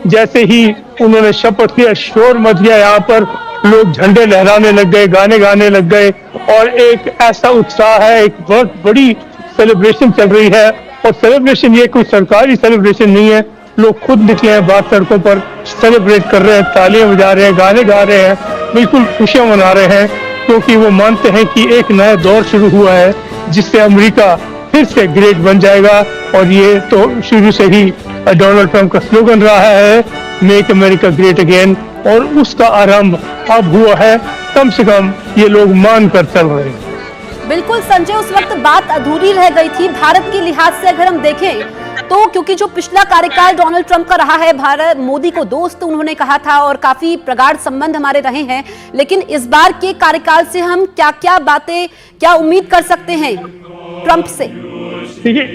जैसे ही उन्होंने शपथ लिया, शोर मच गया यहाँ पर, लोग झंडे लहराने लग गए, गाने गाने लग गए और एक ऐसा उत्साह है, एक बहुत बड़ी सेलिब्रेशन चल रही है। और सेलिब्रेशन ये कोई सरकारी सेलिब्रेशन नहीं है, लोग खुद निकले हैं बाहर सड़कों पर, सेलिब्रेट कर रहे हैं, तालियां बजा रहे हैं, गाने गा रहे हैं, बिल्कुल खुशियां मना रहे हैं, क्योंकि वो मानते हैं कि एक नया दौर शुरू हुआ है जिससे अमेरिका फिर से ग्रेट बन जाएगा। और ये तो शुरू से ही डोनाल्ड ट्रंप का स्लोगन रहा है, मेक अमेरिका ग्रेट अगेन, और उसका आरंभ अब हुआ है, कम से कम ये लोग मान कर चल रहे हैं। बिल्कुल संजय, उस वक्त बात अधूरी रह गई थी भारत के लिहाज से अगर हम देखें तो, क्योंकि जो पिछला कार्यकाल डोनाल्ड ट्रंप का रहा है, भारत मोदी को दोस्त उन्होंने कहा था और काफी प्रगाढ़ संबंध हमारे रहे हैं, लेकिन इस बार के कार्यकाल से हम क्या क्या बातें, क्या उम्मीद कर सकते हैं ट्रंप से? देखिए,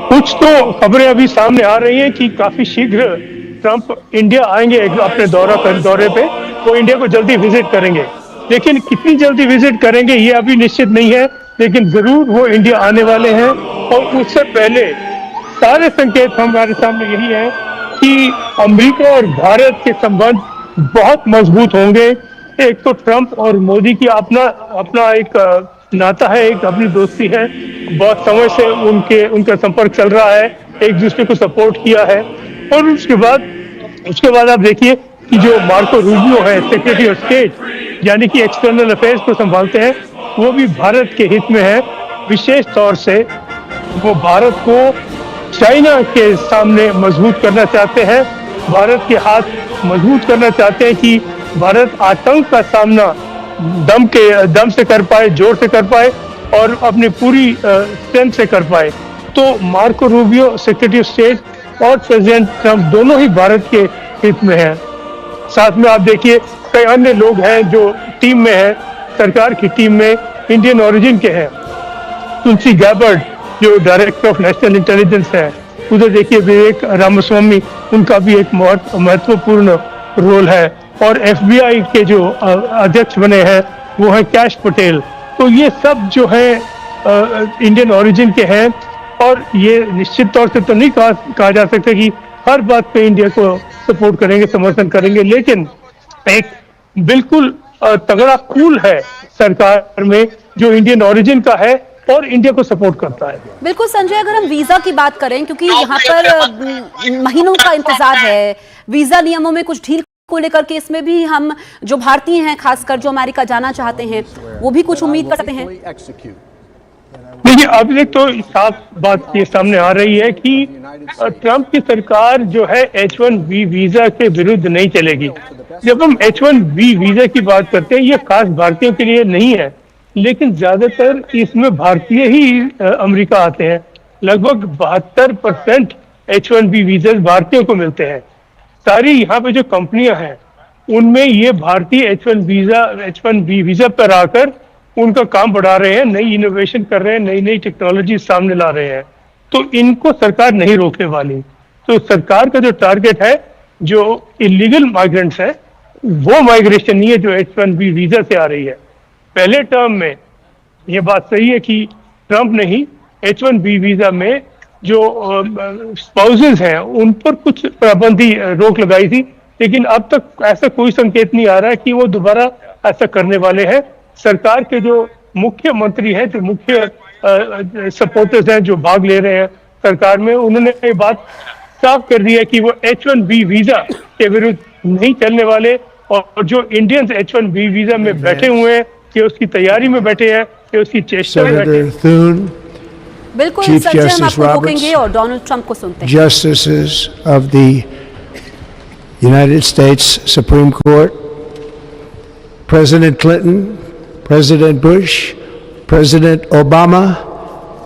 कुछ तो खबरें अभी सामने आ रही हैं कि काफी शीघ्र ट्रंप इंडिया आएंगे अपने दौरे पे, वो इंडिया को जल्दी विजिट करेंगे, लेकिन कितनी जल्दी विजिट करेंगे ये अभी निश्चित नहीं है, लेकिन जरूर वो इंडिया आने वाले हैं। और उससे पहले सारे संकेत हमारे सामने यही है कि अमेरिका और भारत के संबंध बहुत मजबूत होंगे। एक तो ट्रंप और मोदी की अपना एक नाता है, एक अपनी दोस्ती है, बहुत समय से उनका संपर्क चल रहा है, एक दूसरे को सपोर्ट किया है। और उसके बाद आप देखिए कि जो मार्को रूबियो है, सेक्रेटरी ऑफ स्टेट, यानी कि एक्सटर्नल अफेयर्स को संभालते हैं, वो भी भारत के हित में है। विशेष तौर से वो भारत को चाइना के सामने मजबूत करना चाहते हैं, भारत के हाथ मजबूत करना चाहते हैं कि भारत आतंक का सामना दम से कर पाए, जोर से कर पाए और अपनी पूरी स्ट्रेंथ से कर पाए। तो Marco Rubio, secretary of state, और प्रेसिडेंट ट्रंप दोनों ही भारत के हित में हैं। साथ में आप देखिए कई अन्य लोग हैं जो टीम में हैं, सरकार की टीम में इंडियन ओरिजिन के हैं। तुलसी गैबर्ट जो डायरेक्टर ऑफ नेशनल इंटेलिजेंस है, उधर देखिए विवेक रामास्वामी, उनका भी एक महत्वपूर्ण रोल है। और FBI के जो अध्यक्ष बने हैं वो हैं कैश पटेल। तो ये सब जो है इंडियन ओरिजिन के हैं, और ये निश्चित तौर से तो नहीं कहा जा सकता कि हर बात पे इंडिया को सपोर्ट करेंगे, समर्थन करेंगे, लेकिन एक बिल्कुल तगड़ा पूल है सरकार में जो इंडियन ओरिजिन का है और इंडिया को सपोर्ट करता है। बिल्कुल संजय, अगर हम वीजा की बात करें, क्योंकि यहाँ पर महीनों का इंतजार है, वीजा नियमों में कुछ ढील को लेकर के, इसमें भी हम जो भारतीय हैं, खासकर जो अमेरिका जाना चाहते हैं, वो भी कुछ उम्मीद कर सकते हैं। देखिए, अभी तक तो साफ बात ये सामने आ रही है कि ट्रंप की सरकार जो है H1B वीजा के विरुद्ध नहीं चलेगी। जब हम H1B वीजा की बात करते हैं, ये खास भारतीयों के लिए नहीं है, लेकिन ज्यादातर इसमें भारतीय ही अमेरिका आते हैं। लगभग 72% H1B वीजा भारतीयों को मिलते हैं। सारी यहाँ पे जो कंपनियां हैं उनमें ये भारतीय H1B वीजा पर आकर उनका काम बढ़ा रहे हैं, नई इनोवेशन कर रहे हैं, नई नई टेक्नोलॉजी सामने ला रहे हैं। तो इनको सरकार नहीं रोकने वाली। तो सरकार का जो टारगेट है, जो इलीगल माइग्रेंट्स है, वो माइग्रेशन नहीं है जो H1B वीजा से आ रही है। पहले टर्म में ये बात सही है कि ट्रंप ने ही H1B वीजा में जो स्पाउसेस हैं उन पर कुछ पाबंदी रोक लगाई थी, लेकिन अब तक ऐसा कोई संकेत नहीं आ रहा है कि वो दोबारा ऐसा करने वाले हैं। सरकार के जो मुख्य मंत्री हैं, जो मुख्य सपोर्टर्स हैं, जो भाग ले रहे हैं सरकार में, उन्होंने ये बात साफ कर दी है कि वो H1B वीजा के विरुद्ध नहीं चलने वाले। और जो इंडियंस H1B वीजा में बैठे हुए हैं, कि उसकी तैयारी में बैठे हैं, कि उसकी चेष्टा में बैठे हैं। बिल्कुल संजय, हम आपको रोकेंगे और डोनाल्ड ट्रंप को सुनते हैं। Justices of the United States Supreme Court, President Clinton, President Bush, President Obama,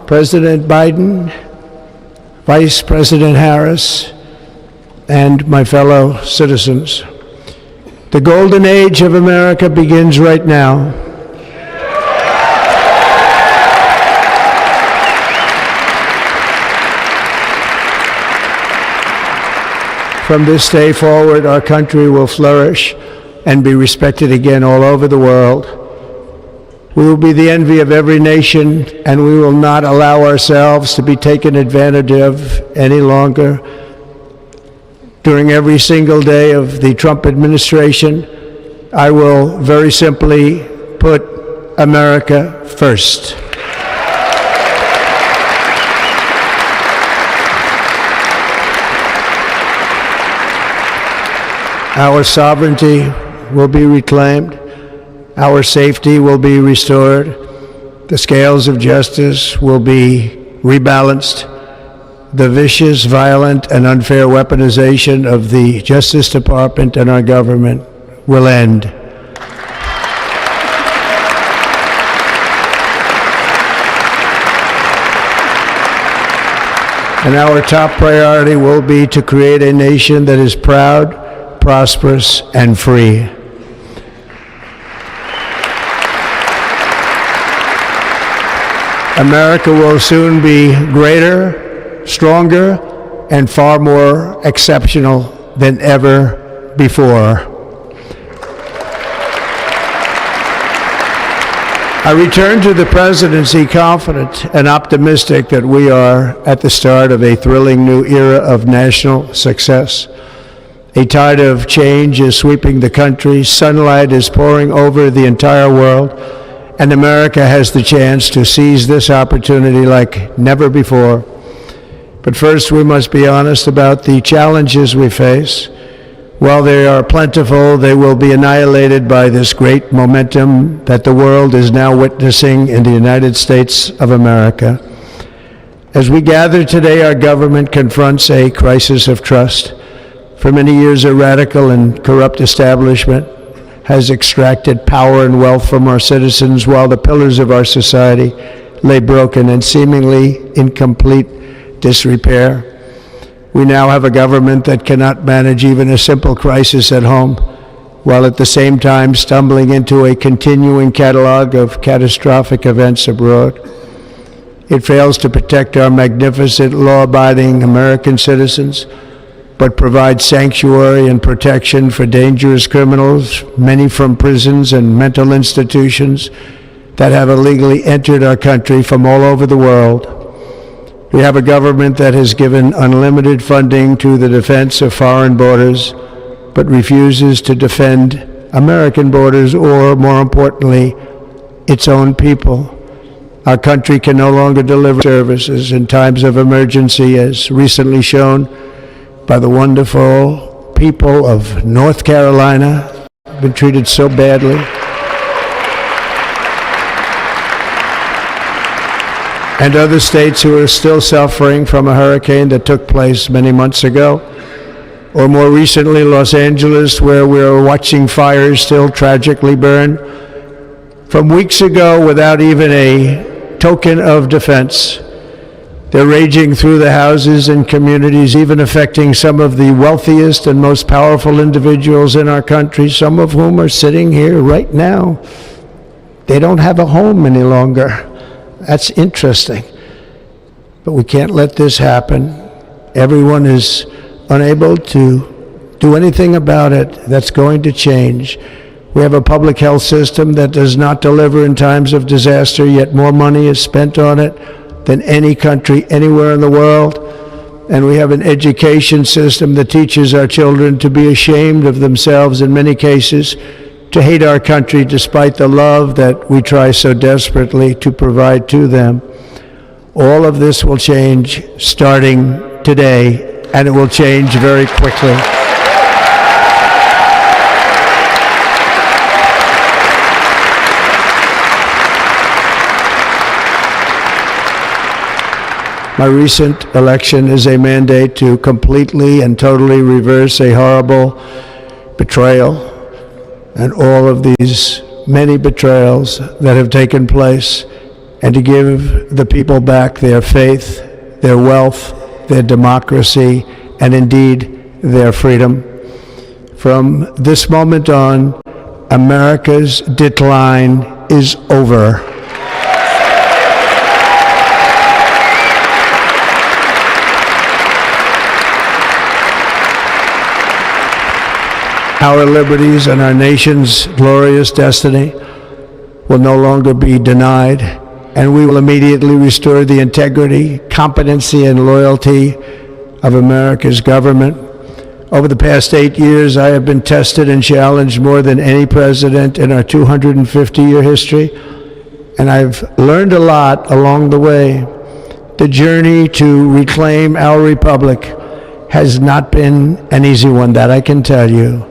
President Biden, Vice President Harris, and my fellow citizens. The golden age of America begins right now. From this day forward, our country will flourish and be respected again all over the world. We will be the envy of every nation, and we will not allow ourselves to be taken advantage of any longer. during every single day of the Trump administration, I will very simply put America first. Our sovereignty will be reclaimed. Our safety will be restored. The scales of justice will be rebalanced. The vicious, violent, and unfair weaponization of the Justice Department and our government will end. And our top priority will be to create a nation that is proud, prosperous, and free. America will soon be greater, stronger, and far more exceptional than ever before. I return to the presidency confident and optimistic that we are at the start of a thrilling new era of national success. A tide of change is sweeping the country, sunlight is pouring over the entire world, and America has the chance to seize this opportunity like never before. But first, we must be honest about the challenges we face. While they are plentiful, they will be annihilated by this great momentum that the world is now witnessing in the United States of America. As we gather today, our government confronts a crisis of trust. For many years, a radical and corrupt establishment has extracted power and wealth from our citizens while the pillars of our society lay broken and seemingly in complete disrepair. We now have a government that cannot manage even a simple crisis at home, while at the same time stumbling into a continuing catalog of catastrophic events abroad. It fails to protect our magnificent, law-abiding American citizens, but provides sanctuary and protection for dangerous criminals, many from prisons and mental institutions that have illegally entered our country from all over the world. We have a government that has given unlimited funding to the defense of foreign borders, but refuses to defend American borders or, more importantly, its own people. Our country can no longer deliver services in times of emergency, as recently shown by the wonderful people of North Carolina, been treated so badly. And other states who are still suffering from a hurricane that took place many months ago. Or more recently, Los Angeles, where we are watching fires still tragically burn from weeks ago without even a token of defense. They're raging through the houses and communities, even affecting some of the wealthiest and most powerful individuals in our country, some of whom are sitting here right now. They don't have a home any longer. That's interesting. But we can't let this happen. Everyone is unable to do anything about it. That's going to change. We have a public health system that does not deliver in times of disaster, yet more money is spent on it than any country anywhere in the world. And we have an education system that teaches our children to be ashamed of themselves in many cases, to hate our country despite the love that we try so desperately to provide to them. All of this will change starting today, and it will change very quickly. My recent election is a mandate to completely and totally reverse a horrible betrayal and all of these many betrayals that have taken place, and to give the people back their faith, their wealth, their democracy, and indeed their freedom. From this moment on, America's decline is over. Our liberties and our nation's glorious destiny will no longer be denied, and we will immediately restore the integrity, competency, and loyalty of America's government. Over the past 8 years, I have been tested and challenged more than any president in our 250-year history, and I've learned a lot along the way. The journey to reclaim our republic has not been an easy one, that I can tell you.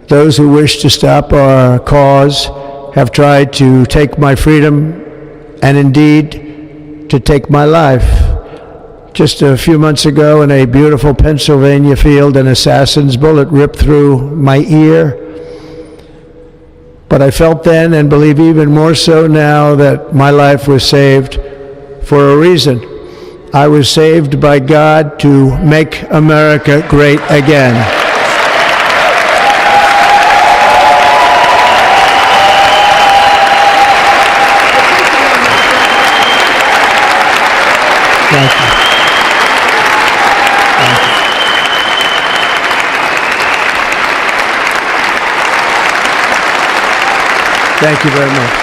Those who wish to stop our cause have tried to take my freedom and indeed to take my life. Just a few months ago in a beautiful Pennsylvania field, an assassin's bullet ripped through my ear. But I felt then, and believe even more so now, that my life was saved for a reason. I was saved by God to make America great again. Thank you. Thank you very much.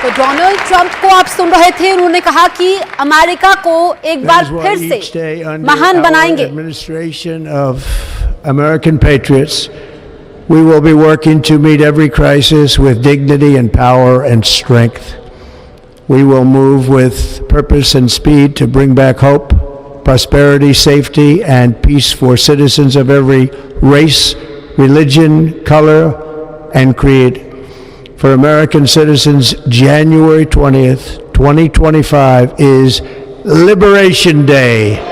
तो Donald Trump को आप सुन रहे थे, उन्होंने कहा कि America को एक बार फिर से महान बनाएंगे. Administration of American patriots, we will be working to meet every crisis with dignity and power and strength. We will move with purpose and speed to bring back hope, prosperity, safety, and peace for citizens of every race, religion, color, and creed. For American citizens, January 20th, 2025 is Liberation Day.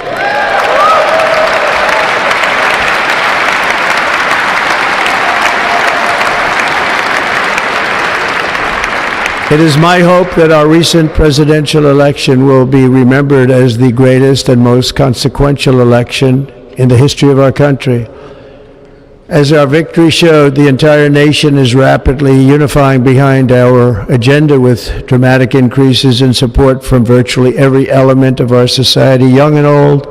It is my hope that our recent presidential election will be remembered as the greatest and most consequential election in the history of our country. As our victory showed, the entire nation is rapidly unifying behind our agenda with dramatic increases in support from virtually every element of our society, young and old,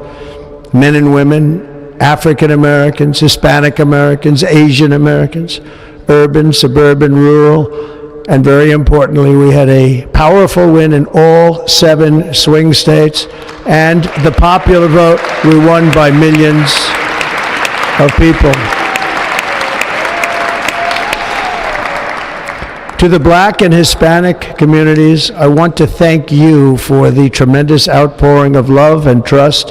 men and women, African Americans, Hispanic Americans, Asian Americans, urban, suburban, rural, and very importantly, we had a powerful win in all 7 swing states, and the popular vote, we won by millions of people. To the Black and Hispanic communities, I want to thank you for the tremendous outpouring of love and trust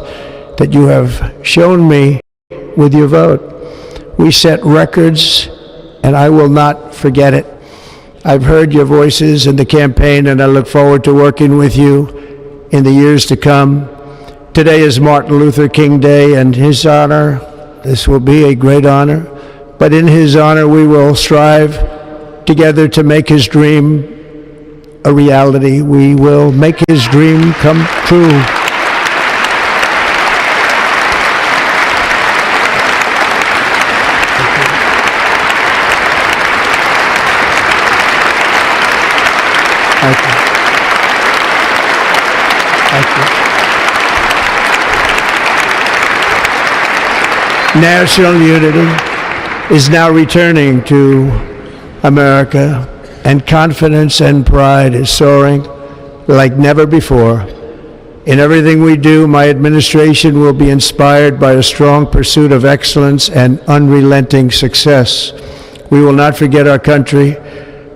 that you have shown me with your vote. We set records, and I will not forget it. I've heard your voices in the campaign, and I look forward to working with you in the years to come. Today is Martin Luther King Day, and his honor, this will be a great honor, but in his honor we will strive together to make his dream a reality. We will make his dream come true. Thank you. Thank you. National unity is now returning to America, and confidence and pride is soaring like never before. In everything we do, my administration will be inspired by a strong pursuit of excellence and unrelenting success. We will not forget our country.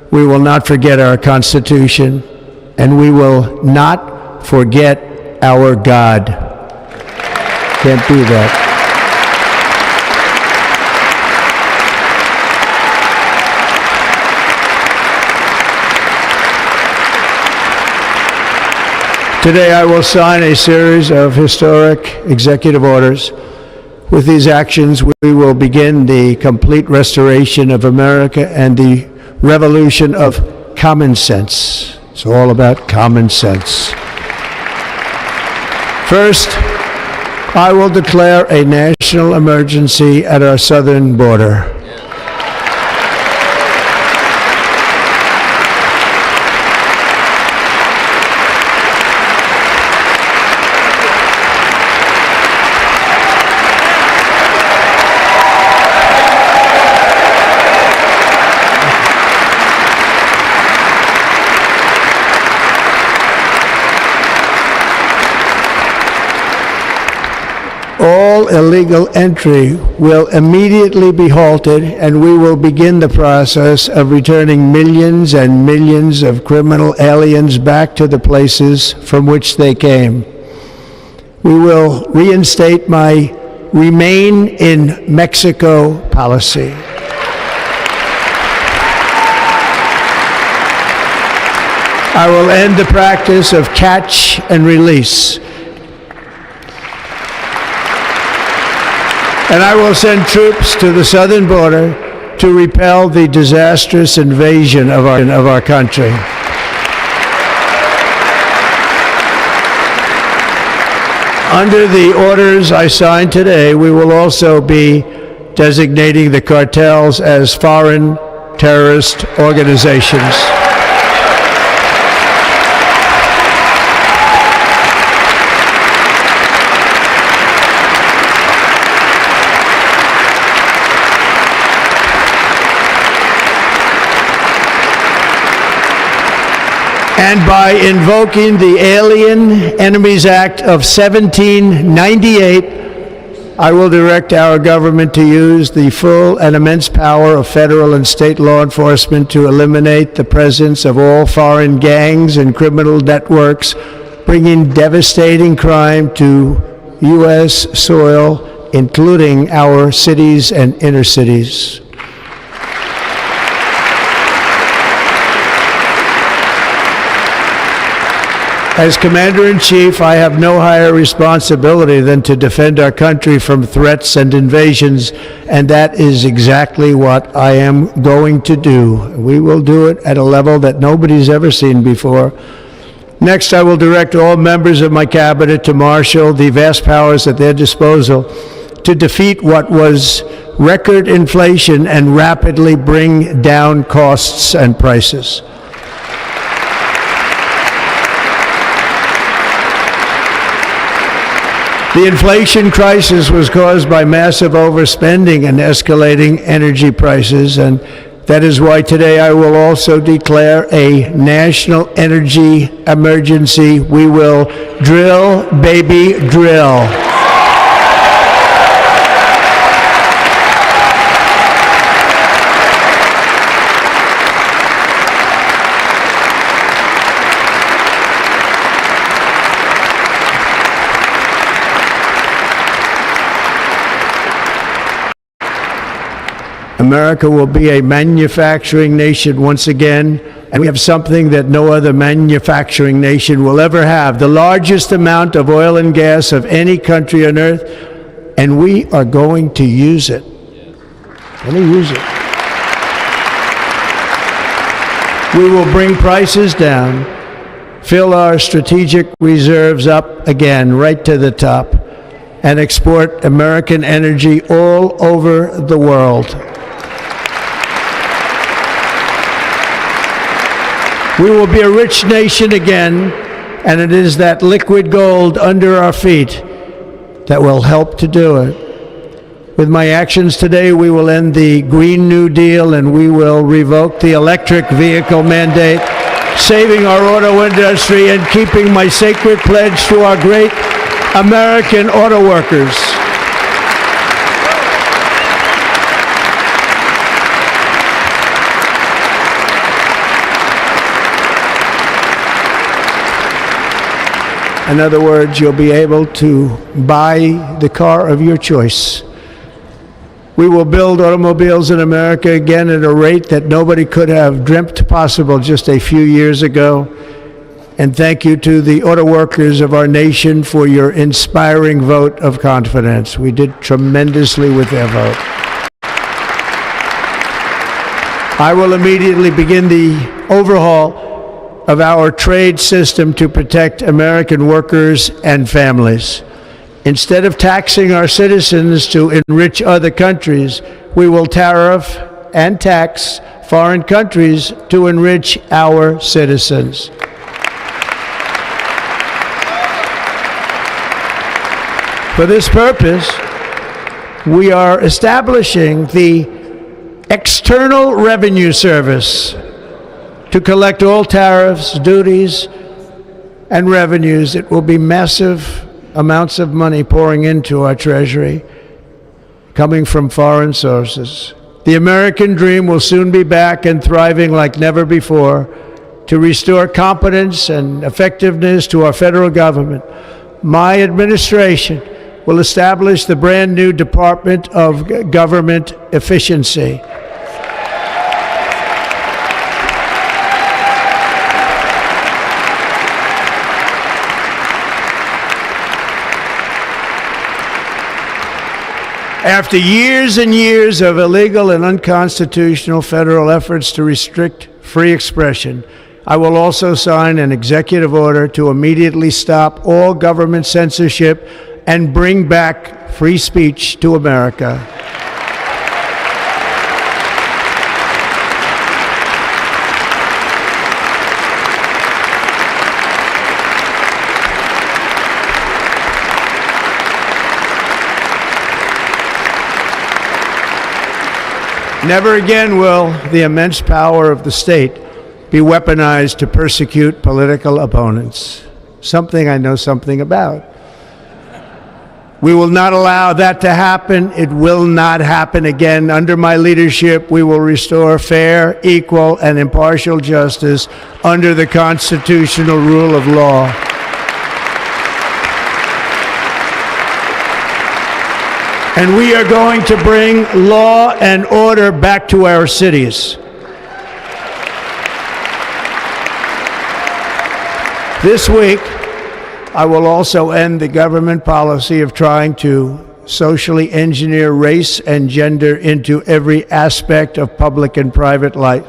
We will not forget our Constitution, and we will not forget our God. Can't do that. Today I will sign a series of historic executive orders. With these actions, we will begin the complete restoration of America and the revolution of common sense. It's all about common sense. First, I will declare a national emergency at our southern border. all illegal entry will immediately be halted, and we will begin the process of returning millions and millions of criminal aliens back to the places from which they came. We will reinstate my Remain in Mexico policy. I will end the practice of catch and release. And I will send troops to the southern border to repel the disastrous invasion of our country. Under the orders I signed today, we will also be designating the cartels as foreign terrorist organizations. And by invoking the Alien Enemies Act of 1798, I will direct our government to use the full and immense power of federal and state law enforcement to eliminate the presence of all foreign gangs and criminal networks, bringing devastating crime to U.S. soil, including our cities and inner cities. As Commander-in-Chief, I have no higher responsibility than to defend our country from threats and invasions, and that is exactly what I am going to do. We will do it at a level that nobody's ever seen before. Next, I will direct all members of my cabinet to marshal the vast powers at their disposal to defeat what was record inflation and rapidly bring down costs and prices. The inflation crisis was caused by massive overspending and escalating energy prices, and that is why today I will also declare a national energy emergency. We will drill, baby, drill. America will be a manufacturing nation once again, and we have something that no other manufacturing nation will ever have, the largest amount of oil and gas of any country on earth, and we are going to use it. We will bring prices down, fill our strategic reserves up again, right to the top, and export American energy all over the world. We will be a rich nation again, and it is that liquid gold under our feet that will help to do it. With my actions today, we will end the Green New Deal, and we will revoke the electric vehicle mandate, saving our auto industry and keeping my sacred pledge to our great American auto workers. In other words, you'll be able to buy the car of your choice. We will build automobiles in America again at a rate that nobody could have dreamt possible just a few years ago. And thank you to the auto workers of our nation for your inspiring vote of confidence. We did tremendously with their vote. I will immediately begin the overhaul of our trade system to protect American workers and families. Instead of taxing our citizens to enrich other countries, we will tariff and tax foreign countries to enrich our citizens. For this purpose, we are establishing the External Revenue Service to collect all tariffs, duties, and revenues. It will be massive, amounts of money pouring into our treasury, coming from foreign sources. The American dream will soon be back and thriving like never before to restore competence and effectiveness to our federal government. My administration will establish the brand new Department of Government Efficiency. After years and years of illegal and unconstitutional federal efforts to restrict free expression, I will also sign an executive order to immediately stop all government censorship and bring back free speech to America. Never again will the immense power of the state be weaponized to persecute political opponents, something I know something about. We will not allow that to happen. It will not happen again. Under my leadership, we will restore fair, equal, and impartial justice under the constitutional rule of law. And we are going to bring law and order back to our cities. This week, I will also end the government policy of trying to socially engineer race and gender into every aspect of public and private life.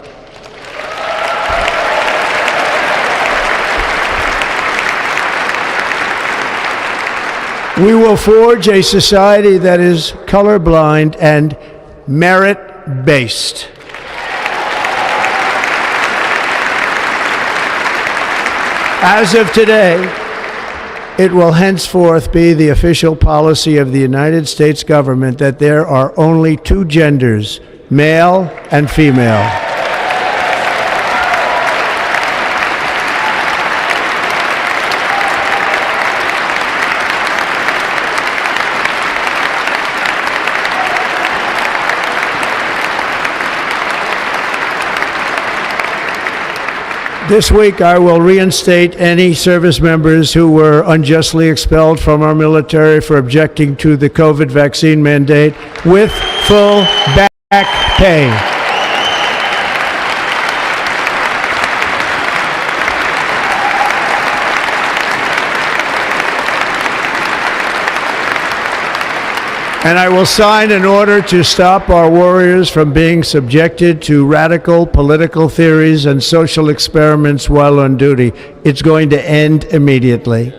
We will forge a society that is colorblind and merit-based. As of today, it will henceforth be the official policy of the United States government that there are only two genders, male and female. This week, I will reinstate any service members who were unjustly expelled from our military for objecting to the COVID vaccine mandate with full back pay. And I will sign an order to stop our warriors from being subjected to radical political theories and social experiments while on duty. It's going to end immediately.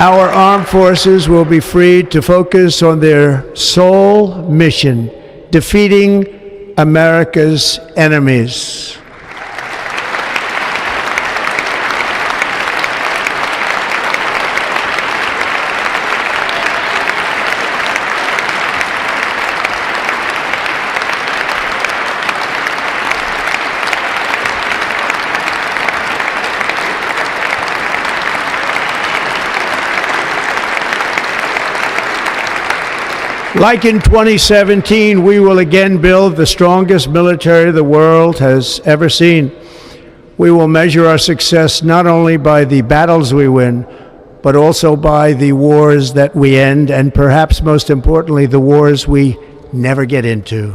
Our armed forces will be freed to focus on their sole mission, defeating America's enemies. Like in 2017, we will again build the strongest military the world has ever seen. We will measure our success not only by the battles we win, but also by the wars that we end, and perhaps most importantly, the wars we never get into.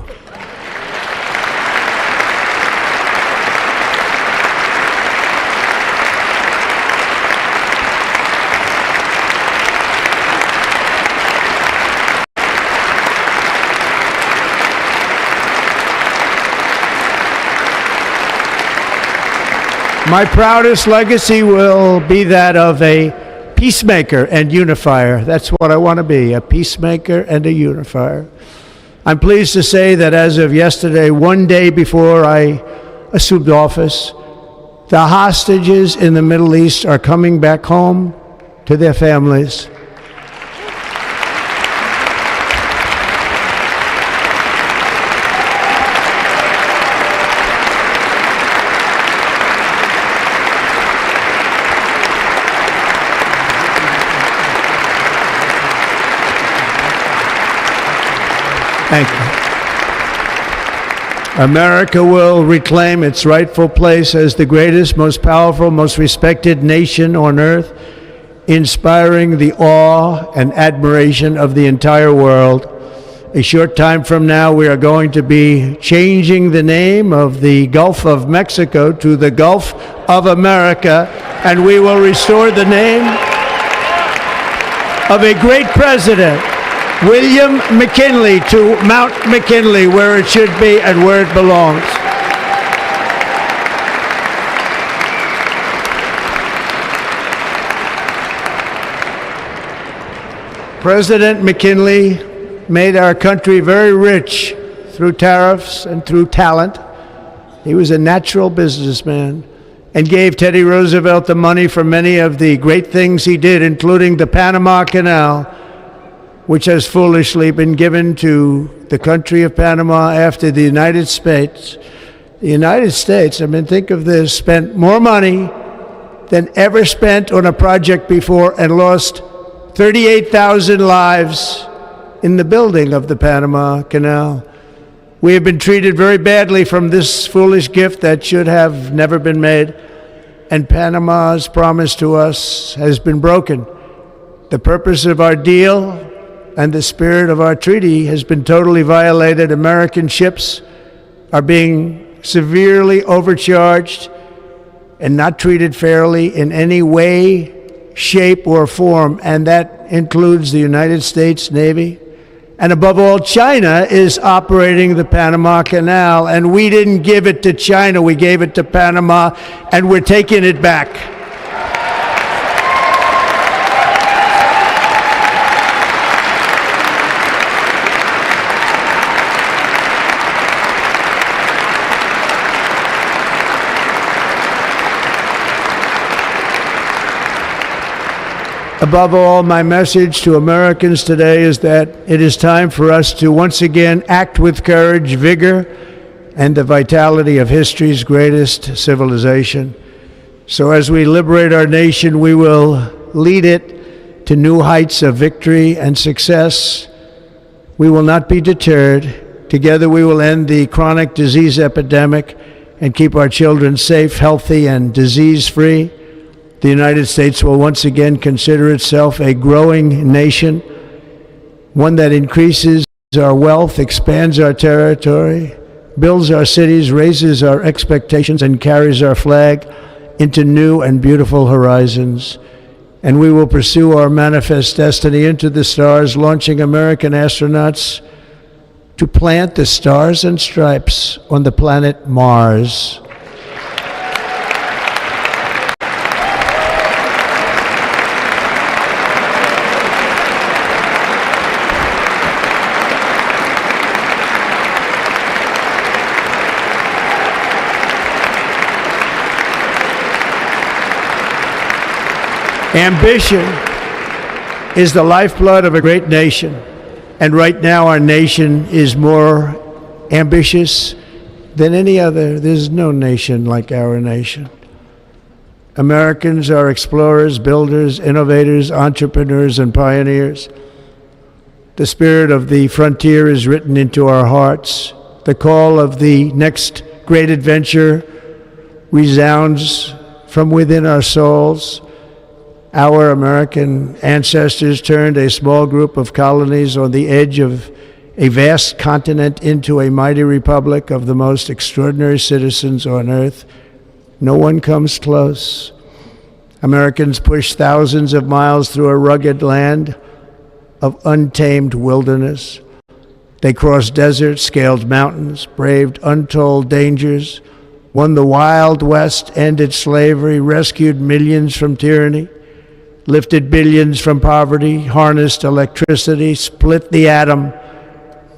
My proudest legacy will be that of a peacemaker and unifier. That's what I want to be, a peacemaker and a unifier. I'm pleased to say that as of yesterday, one day before I assumed office, the hostages in the Middle East are coming back home to their families. Thank you. America will reclaim its rightful place as the greatest, most powerful, most respected nation on earth, inspiring the awe and admiration of the entire world. A short time from now, we are going to be changing the name of the Gulf of Mexico to the Gulf of America, and we will restore the name of a great president, William McKinley, to Mount McKinley, where it should be and where it belongs. President McKinley made our country very rich through tariffs and through talent. He was a natural businessman and gave Teddy Roosevelt the money for many of the great things he did, including the Panama Canal, which has foolishly been given to the country of Panama after the United States. The United States, I mean, think of this, spent more money than ever spent on a project before and lost 38,000 lives in the building of the Panama Canal. We have been treated very badly from this foolish gift that should have never been made, and Panama's promise to us has been broken. The purpose of our deal and the spirit of our treaty has been totally violated. American ships are being severely overcharged and not treated fairly in any way, shape, or form, and that includes the United States Navy. And above all, China is operating the Panama Canal, and we didn't give it to China, we gave it to Panama, and we're taking it back. Above all, my message to Americans today is that it is time for us to once again act with courage, vigor, and the vitality of history's greatest civilization. So as we liberate our nation, we will lead it to new heights of victory and success. We will not be deterred. Together we will end the chronic disease epidemic and keep our children safe, healthy, and disease-free. The United States will once again consider itself a growing nation, one that increases our wealth, expands our territory, builds our cities, raises our expectations, and carries our flag into new and beautiful horizons. And we will pursue our manifest destiny into the stars, launching American astronauts to plant the stars and stripes on the planet Mars. Ambition is the lifeblood of a great nation, and right now our nation is more ambitious than any other. There's no nation like our nation. Americans are explorers, builders, innovators, entrepreneurs, and pioneers. The spirit of the frontier is written into our hearts. The call of the next great adventure resounds from within our souls. Our American ancestors turned a small group of colonies on the edge of a vast continent into a mighty republic of the most extraordinary citizens on earth. No one comes close. Americans pushed thousands of miles through a rugged land of untamed wilderness. They crossed deserts, scaled mountains, braved untold dangers, won the Wild West, ended slavery, rescued millions from tyranny, lifted billions from poverty, harnessed electricity, split the atom,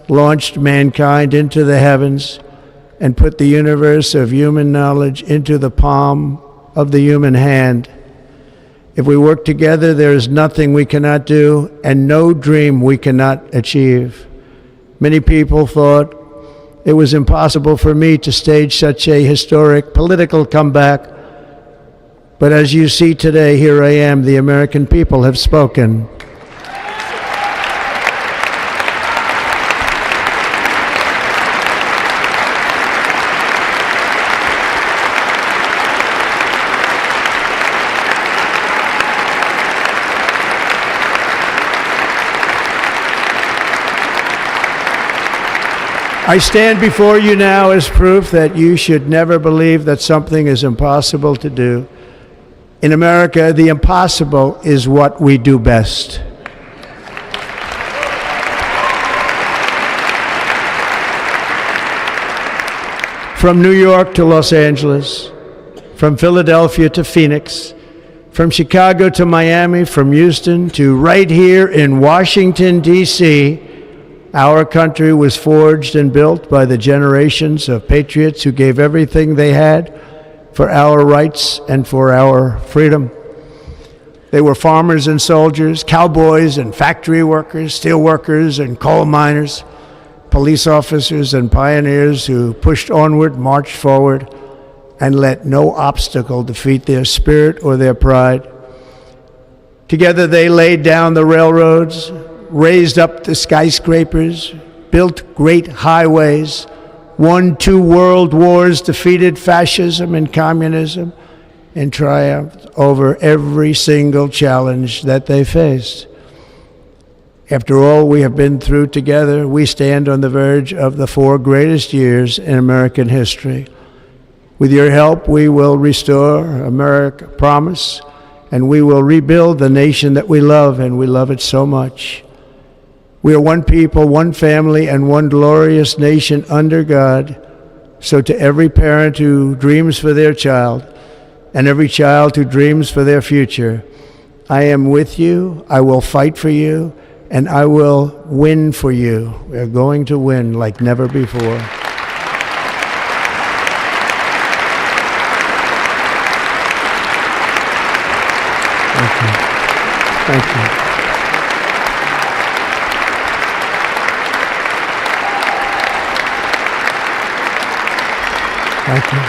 launched mankind into the heavens, and put the universe of human knowledge into the palm of the human hand. If we work together, there is nothing we cannot do and no dream we cannot achieve. Many people thought it was impossible for me to stage such a historic political comeback. But as you see today, here I am. The American people have spoken. I stand before you now as proof that you should never believe that something is impossible to do. In America, the impossible is what we do best. From New York to Los Angeles, from Philadelphia to Phoenix, from Chicago to Miami, from Houston to right here in Washington, D.C., our country was forged and built by the generations of patriots who gave everything they had for our rights and for our freedom. They were farmers and soldiers, cowboys and factory workers, steel workers and coal miners, police officers and pioneers who pushed onward, marched forward, and let no obstacle defeat their spirit or their pride. Together they laid down the railroads, raised up the skyscrapers, built great highways, won 2 world wars, defeated fascism and communism, and triumphed over every single challenge that they faced. After all we have been through together, we stand on the verge of the 4 greatest years in American history. With your help, we will restore America promise, and we will rebuild the nation that we love, and we love it so much. We are one people, one family, and one glorious nation under God. So to every parent who dreams for their child, and every child who dreams for their future, I am with you, I will fight for you, and I will win for you. We are going to win like never before. Thank you. Thank you. Thank you.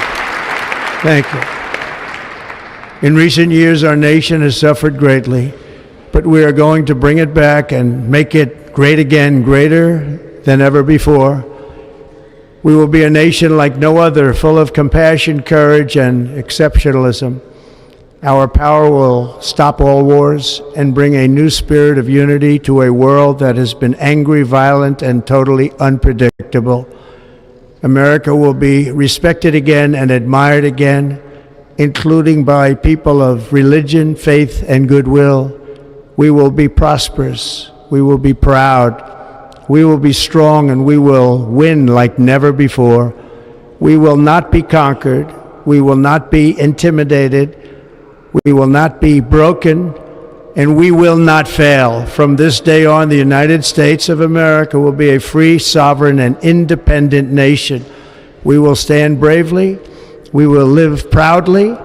Thank you. In recent years, our nation has suffered greatly, but we are going to bring it back and make it great again, greater than ever before. We will be a nation like no other, full of compassion, courage, and exceptionalism. Our power will stop all wars and bring a new spirit of unity to a world that has been angry, violent, and totally unpredictable. America will be respected again and admired again, including by people of religion, faith, and goodwill. We will be prosperous. We will be proud. We will be strong, and we will win like never before. We will not be conquered. We will not be intimidated. We will not be broken, and we will not fail. From this day on, the United States of America will be a free, sovereign, and independent nation. We will stand bravely. We will live proudly.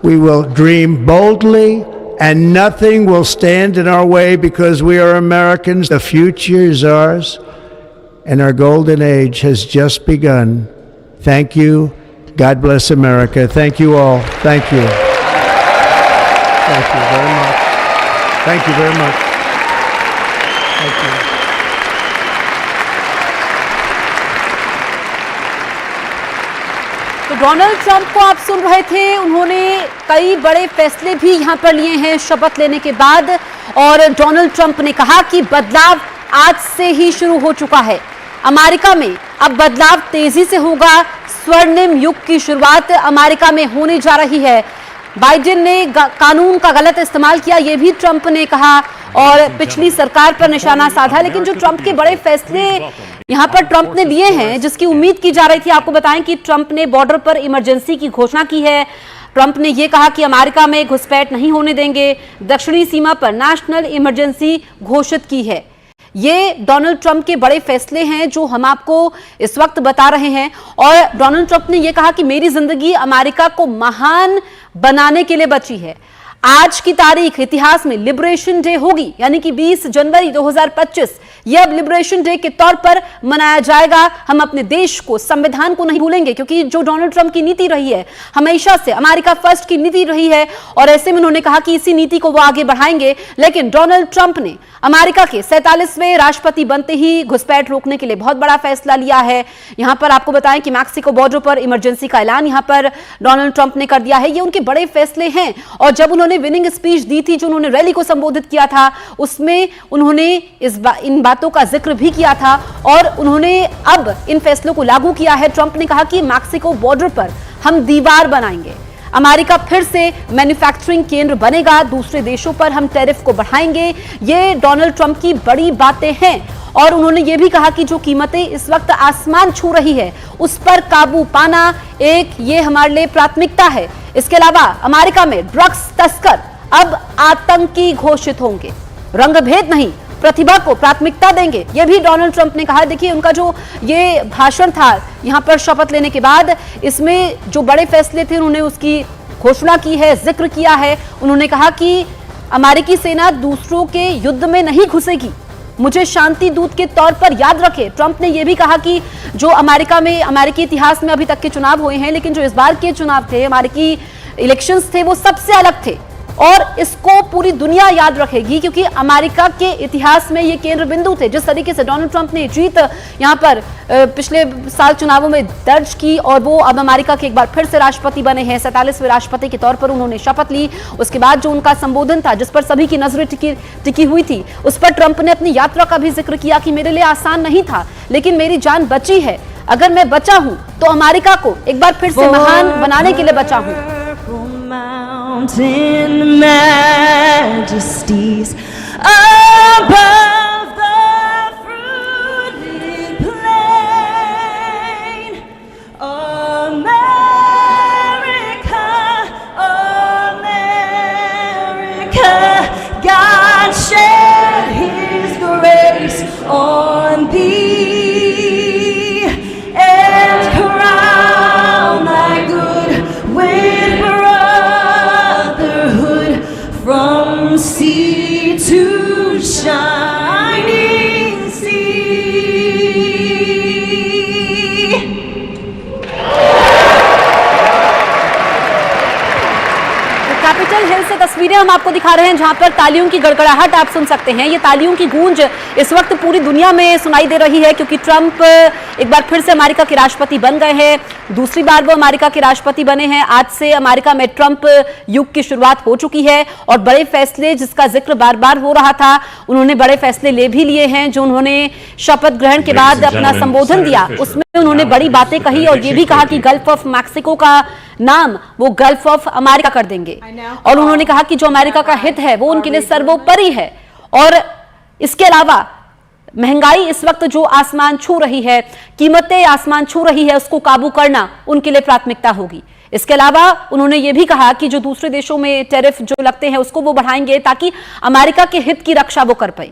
We will dream boldly, and nothing will stand in our way because we are Americans. The future is ours, and our golden age has just begun. Thank you. God bless America. Thank you all. Thank you. Thank you very much. Thank you very much. Thank you. तो Donald Trump को आप सुन रहे थे, उन्होंने कई बड़े फैसले भी यहां पर लिए हैं शपथ लेने के बाद, और डोनाल्ड ट्रंप ने कहा कि बदलाव आज से ही शुरू हो चुका है। अमेरिका में अब बदलाव तेजी से होगा। स्वर्णिम युग की शुरुआत अमेरिका में होने जा रही है। बाइडेन ने कानून का गलत इस्तेमाल किया, यह भी ट्रंप ने कहा, और पिछली सरकार पर निशाना साधा। लेकिन जो ट्रंप के बड़े फैसले यहां पर ट्रंप ने लिए हैं, जिसकी उम्मीद की जा रही थी, आपको बताएं कि ट्रंप ने बॉर्डर पर इमरजेंसी की घोषणा की है। ट्रंप ने यह कहा कि अमेरिका में घुसपैठ नहीं होने देंगे। दक्षिणी सीमा पर नेशनल इमरजेंसी घोषित की है। ये डोनाल्ड ट्रंप के बड़े फैसले हैं जो हम आपको इस वक्त बता रहे हैं। और डोनाल्ड ट्रंप ने यह कहा कि मेरी जिंदगी अमेरिका को महान बनाने के लिए बची है। आज की तारीख इतिहास में लिबरेशन डे होगी, यानी कि 20 जनवरी 2025 यह अब लिबरेशन डे के तौर पर मनाया जाएगा। हम अपने देश को, संविधान को नहीं भूलेंगे, क्योंकि जो डोनाल्ड ट्रंप की नीति रही है, हमेशा से अमेरिका फर्स्ट की नीति रही है, और ऐसे में उन्होंने कहा कि इसी नीति को वो आगे बढ़ाएंगे। लेकिन डोनाल्ड ट्रंप ने अमेरिका के 47वें राष्ट्रपति बनते ही घुसपैठ रोकने के लिए बहुत बड़ा फैसला लिया है। यहां पर आपको बताएं कि मैक्सिको बॉर्डर पर इमरजेंसी का ऐलान यहां पर डोनाल्ड ट्रंप ने कर दिया है। ये उनके बड़े फैसले हैं, और जब उन्होंने उन्होंने विनिंग स्पीच दी थी, जो उन्होंने रैली को संबोधित किया था, उसमें उन्होंने इन बातों का जिक्र भी किया था और उन्होंने अब इन फैसलों को लागू किया है। ट्रंप ने कहा कि मैक्सिको बॉर्डर पर हम दीवार बनाएंगे, अमेरिका फिर से मैन्युफैक्चरिंग केंद्र बनेगा, दूसरे देशों पर हम टैरिफ को बढ़ाएंगे। ये डोनाल्ड ट्रंप की बड़ी बातें हैं और उन्होंने ये भी कहा कि जो कीमतें इस वक्त आसमान छू रही है उस पर काबू पाना ये हमारे लिए प्राथमिकता है। इसके अलावा अमेरिका में ड्रग्स तस्कर अब आतंकी घोषित होंगे, रंगभेद नहीं, प्रतिभा को प्राथमिकता देंगे, यह भी डोनाल्ड ट्रंप ने कहा। देखिए उनका जो ये भाषण था यहां पर शपथ लेने के बाद, इसमें जो बड़े फैसले थे उन्होंने उसकी घोषणा की है, जिक्र किया है। उन्होंने कहा कि अमेरिकी सेना दूसरों के युद्ध में नहीं घुसेगी, मुझे शांति दूत के तौर पर याद रखे। ट्रंप ने यह भी कहा कि जो अमेरिकी इतिहास में अभी तक के चुनाव हुए हैं, लेकिन जो इस बार के चुनाव थे, अमेरिकी इलेक्शंस थे, वो सबसे अलग थे और इसको पूरी दुनिया याद रखेगी क्योंकि अमेरिका के इतिहास में ये केंद्र बिंदु थे। जिस तरीके से डोनाल्ड ट्रंप ने जीत यहां पर पिछले साल चुनावों में दर्ज की और वो अब अमेरिका के एक बार फिर से राष्ट्रपति बने हैं, 47वें राष्ट्रपति के तौर पर उन्होंने शपथ ली। उसके बाद जो उनका संबोधन था जिस पर सभी की नजरें टिकी हुई थी, उस पर ट्रंप ने अपनी यात्रा का भी जिक्र किया कि मेरे लिए आसान नहीं था लेकिन मेरी जान बची है, अगर मैं बचा हूं तो अमेरिका को एक बार फिर से महान बनाने के लिए बचा हूं। Mountain majesties above the fruited plain, America, America, God shed His grace on thee and crown thy good with from sea to shining sea. Capitol Hill से तस्वीरें हम आपको दिखा रहे हैं जहां पर तालियों की गड़गड़ाहट आप सुन सकते हैं। ये तालियों की गूंज इस वक्त पूरी दुनिया में सुनाई दे रही है क्योंकि ट्रंप एक बार फिर से अमेरिका के राष्ट्रपति बन गए हैं, दूसरी बार वो अमेरिका के राष्ट्रपति बने हैं। आज से अमेरिका में ट्रंप युग की शुरुआत हो चुकी है और बड़े फैसले जिसका जिक्र बार बार हो रहा था, उन्होंने बड़े फैसले ले भी लिए हैं। जो उन्होंने शपथ ग्रहण के बाद अपना संबोधन दिया उसमें उन्होंने बड़ी बातें कही और ये भी कहा कि गल्फ ऑफ मैक्सिको का नाम वो गल्फ ऑफ अमेरिका कर देंगे और उन्होंने कहा कि जो अमेरिका का हित है वो उनके लिए सर्वोपरि है। और इसके अलावा महंगाई इस वक्त जो आसमान छू रही है, कीमतें आसमान छू रही है, उसको काबू करना उनके लिए प्राथमिकता होगी। इसके अलावा उन्होंने ये भी कहा कि जो दूसरे देशों में टैरिफ जो लगते हैं उसको वो बढ़ाएंगे ताकि अमेरिका के हित की रक्षा वो कर पाए।